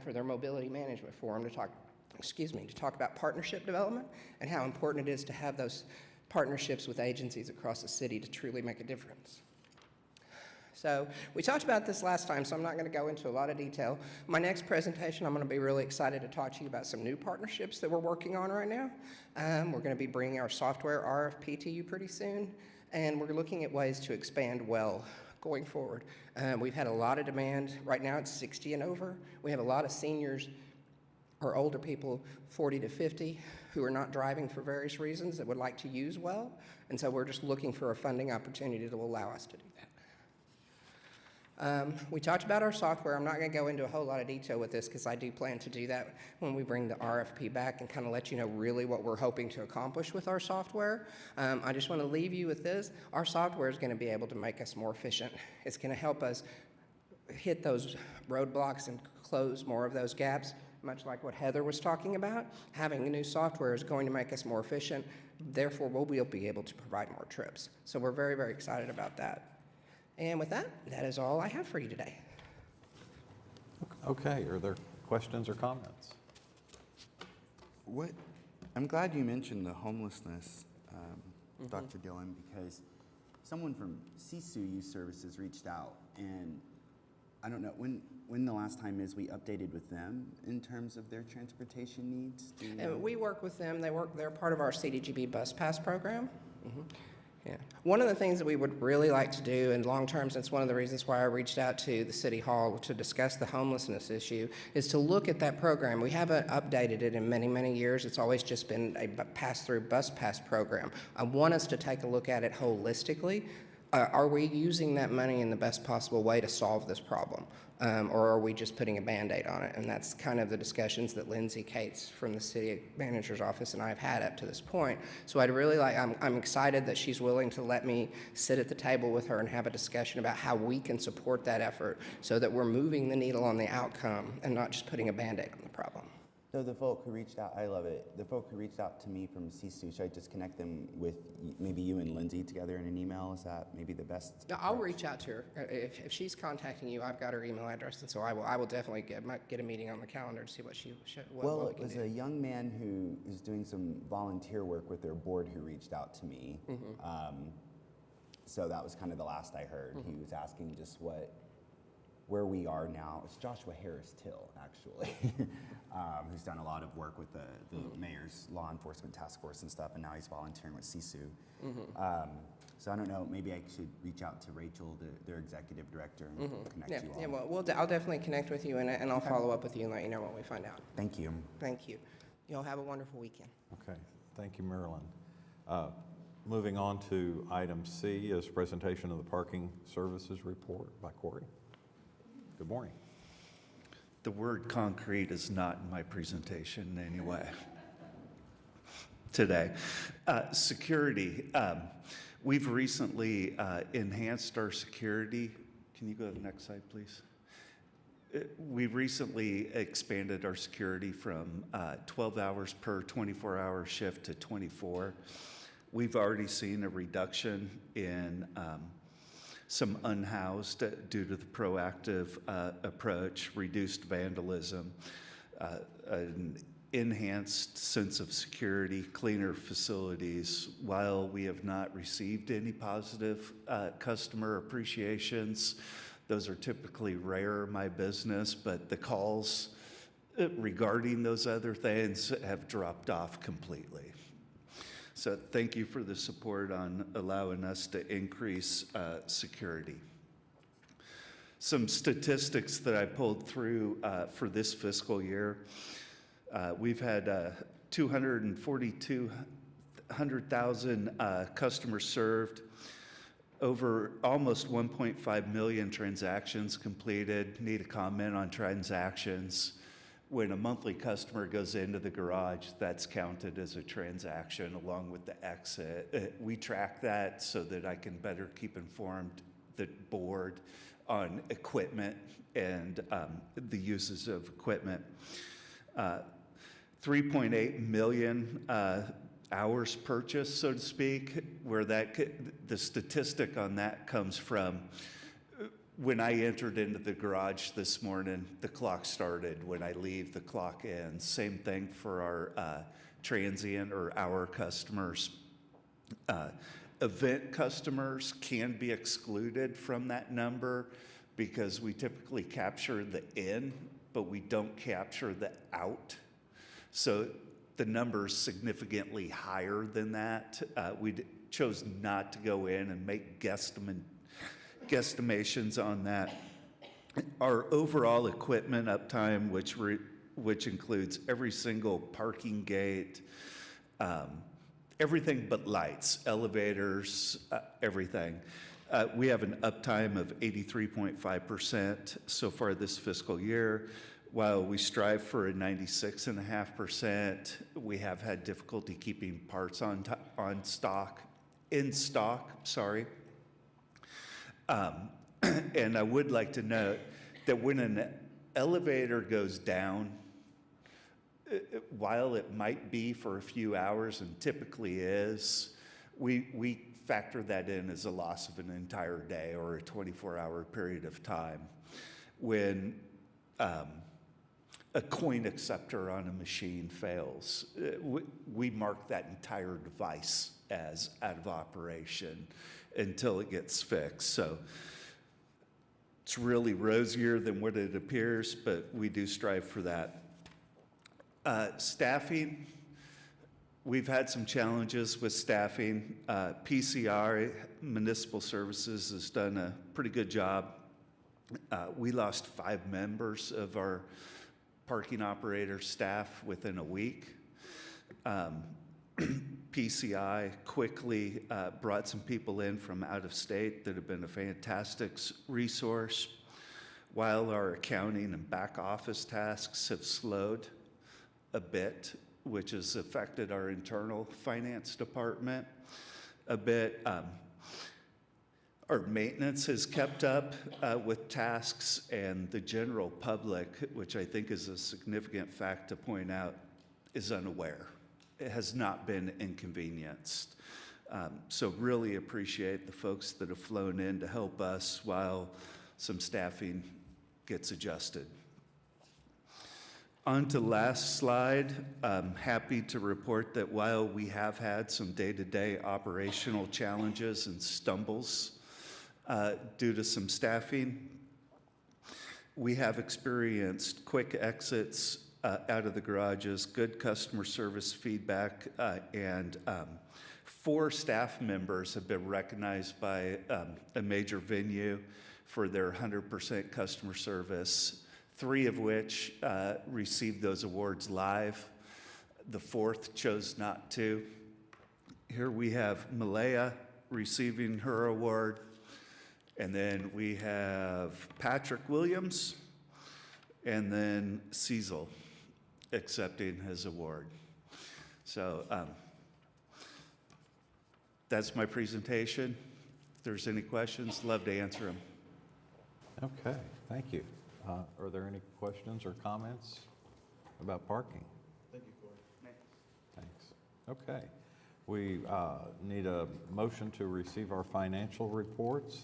S9: for their Mobility Management Forum to talk about partnership development and how important it is to have those partnerships with agencies across the city to truly make a difference. So we talked about this last time, so I'm not going to go into a lot of detail. My next presentation, I'm going to be really excited to talk to you about some new partnerships that we're working on right now. We're going to be bringing our software RFP to you pretty soon, and we're looking at ways to expand well going forward. We've had a lot of demand. Right now it's 60 and over. We have a lot of seniors or older people, 40 to 50, who are not driving for various reasons that would like to use well. And so we're just looking for a funding opportunity that will allow us to do that. We talked about our software. I'm not going to go into a whole lot of detail with this because I do plan to do that when we bring the RFP back and kind of let you know really what we're hoping to accomplish with our software. I just want to leave you with this. Our software is going to be able to make us more efficient. It's going to help us hit those roadblocks and close more of those gaps. Much like what Heather was talking about, having a new software is going to make us more efficient. Therefore, we'll be able to provide more trips. So we're very, very excited about that. And with that, that is all I have for you today.
S1: Okay, are there questions or comments?
S6: I'm glad you mentioned the homelessness, Dr. Dillon, because someone from CSU Youth Services reached out, and I don't know when the last time is we updated with them in terms of their transportation needs.
S9: We work with them. They're part of our CDGB Bus Pass program. Mm-hmm. Yeah. One of the things that we would really like to do in long term, since one of the reasons why I reached out to the City Hall to discuss the homelessness issue, is to look at that program. We haven't updated it in many, many years. It's always just been a pass-through bus pass program. I want us to take a look at it holistically. Are we using that money in the best possible way to solve this problem? Or are we just putting a Band-Aid on it? And that's kind of the discussions that Lindsay Cates from the city manager's office and I have had up to this point. So I'd really like, I'm excited that she's willing to let me sit at the table with her and have a discussion about how we can support that effort so that we're moving the needle on the outcome and not just putting a Band-Aid on the problem.
S6: So the folk who reached out, I love it. The folk who reached out to me from CSU, should I just connect them with maybe you and Lindsay together in an email? Is that maybe the best?
S9: No, I'll reach out to her. If she's contacting you, I've got her email address, and so I will definitely get a meeting on the calendar to see what
S6: Well,
S9: we
S6: it
S9: can
S6: was
S9: do.
S6: a young man who is doing some volunteer work with their board who reached out to me. So that was kind of the last I heard. He was asking just where we are now. It's Joshua Harris Till, actually, who's done a lot of work with the mayor's law enforcement task force and stuff, and now he's volunteering with CSU. So I don't know, maybe I should reach out to Rachel, their executive director, and connect you all.
S9: Yeah, well, I'll definitely connect with you, and I'll follow up with you and let you know what we find out.
S6: Thank you.
S9: Thank you. Y'all have a wonderful weekend.
S1: Okay, thank you, Marilyn. Moving on to item C is presentation of the parking services report by Corey. Good morning.
S10: The word concrete is not in my presentation in any way today. Security. We've recently enhanced our security. Can you go to the next slide, please? We recently expanded our security from 12 hours per 24-hour shift to 24. We've already seen a reduction in some unhoused due to the proactive approach, reduced vandalism, an enhanced sense of security, cleaner facilities. While we have not received any positive customer appreciations, those are typically rare in my business, but the calls regarding those other things have dropped off completely. So thank you for the support on allowing us to increase security. Some statistics that I pulled through for this fiscal year. We've had 242,000 customers served, over almost 1.5 million transactions completed. Need a comment on transactions. When a monthly customer goes into the garage, that's counted as a transaction along with the exit. We track that so that I can better keep informed the board on equipment and the uses of equipment. 3.8 million hours purchased, so to speak, where the statistic on that comes from. When I entered into the garage this morning, the clock started. When I leave, the clock ends. Same thing for our transient or hour customers. Event customers can be excluded from that number because we typically capture the in, but we don't capture the out. So the number is significantly higher than that. We chose not to go in and make guesstimations on that. Our overall equipment uptime, which includes every single parking gate, everything but lights, elevators, everything. We have an uptime of 83.5% so far this fiscal year. While we strive for a 96.5%, we have had difficulty keeping parts in stock. And I would like to note that when an elevator goes down, while it might be for a few hours and typically is, we factor that in as a loss of an entire day or a 24-hour period of time. When a coin acceptor on a machine fails, we mark that entire device as out of operation until it gets fixed. So it's really rosier than what it appears, but we do strive for that. Staffing, we've had some challenges with staffing. PCR, Municipal Services, has done a pretty good job. We lost 5 members of our parking operator staff within a week. PCI quickly brought some people in from out of state that have been a fantastic resource, while our accounting and back office tasks have slowed a bit, which has affected our internal finance department a bit. Our maintenance has kept up with tasks, and the general public, which I think is a significant fact to point out, is unaware. It has not been inconvenienced. So really appreciate the folks that have flown in to help us while some staffing gets adjusted. On to last slide. I'm happy to report that while we have had some day-to-day operational challenges and stumbles due to some staffing, we have experienced quick exits out of the garages, good customer service feedback, and 4 staff members have been recognized by a major venue for their 100% customer service, 3 of which received those awards live. The 4th chose not to. Here we have Malaya receiving her award, and then we have Patrick Williams, and then Cecil accepting his award. So that's my presentation. If there's any questions, love to answer them.
S1: Okay, thank you. Are there any questions or comments about parking? Thank you, Corey. Thanks. Okay. We need a motion to receive our financial reports.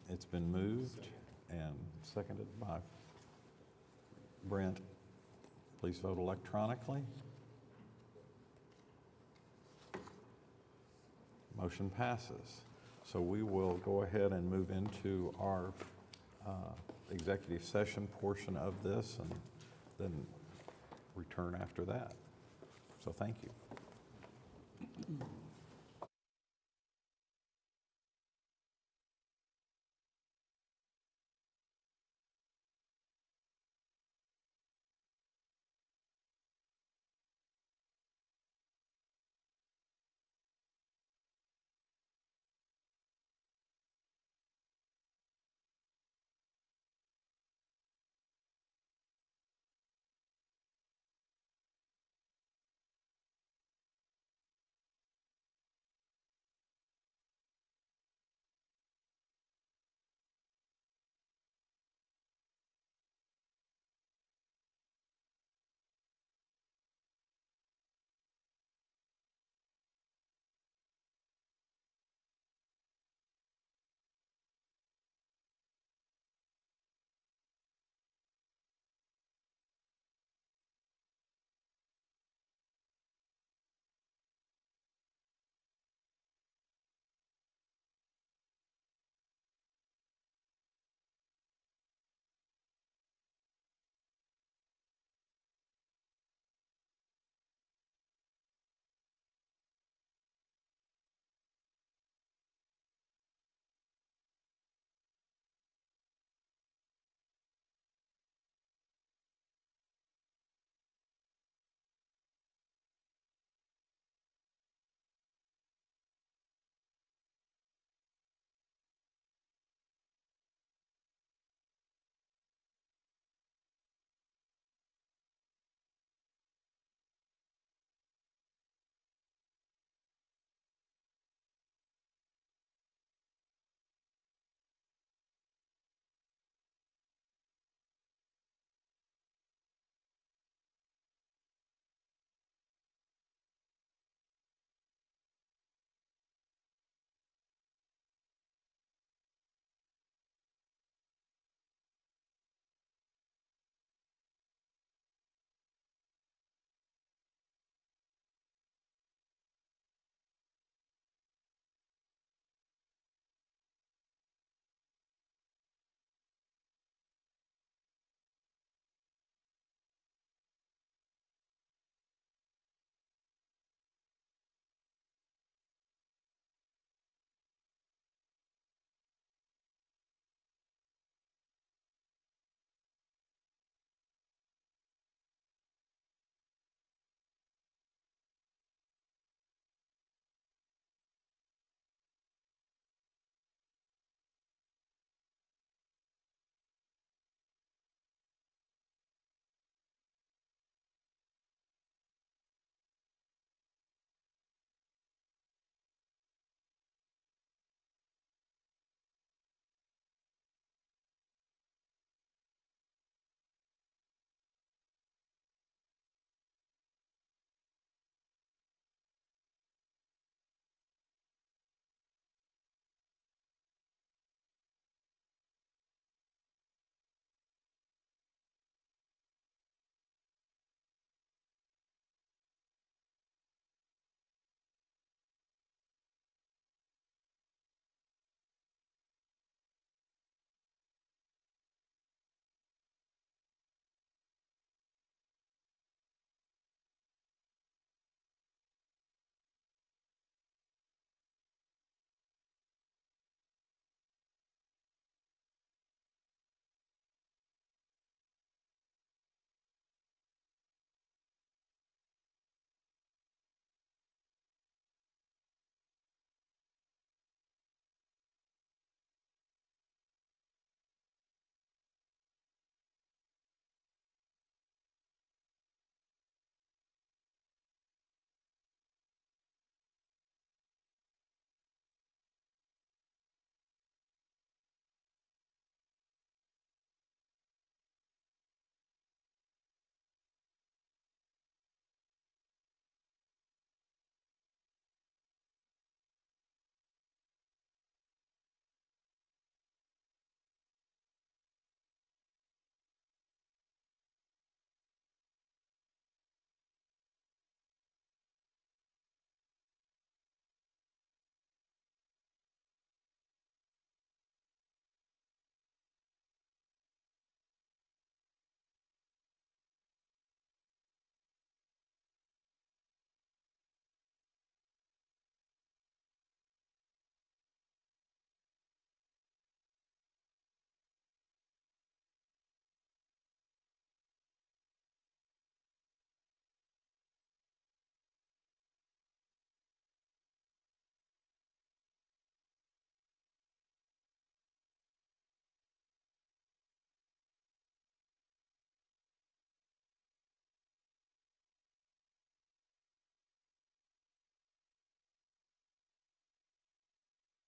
S1: It's been moved and seconded by Brent. Please vote electronically. Motion passes. So we will go ahead and move into our executive session portion of this and then return after that. So thank you.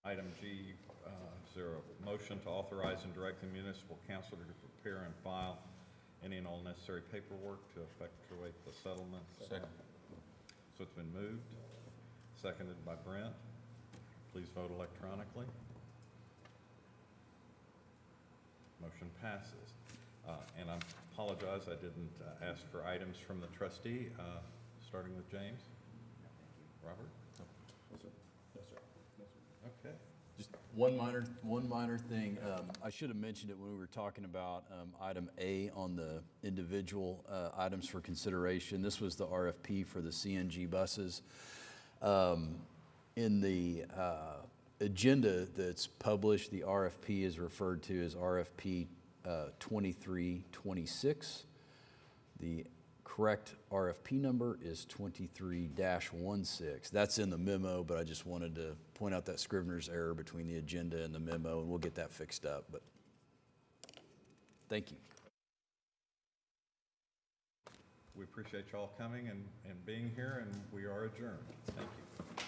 S1: Item G, 0, motion to authorize and direct the municipal council to prepare and file any and all necessary paperwork to effectuate the settlement. Second. So it's been moved, seconded by Brent. Please vote electronically. Motion passes. And I apologize, I didn't ask for items from the trustee, starting with James. Robert? Okay.
S3: Just one minor thing. I should have mentioned it when we were talking about item A on the individual items for consideration. This was the RFP for the CNG buses. In the agenda that's published, the RFP is referred to as RFP 2326. The correct RFP number is 23-16. That's in the memo, but I just wanted to point out that Scrivener's error between the agenda and the memo, and we'll get that fixed up. But thank you.
S1: We appreciate y'all coming and being here, and we are adjourned. Thank you.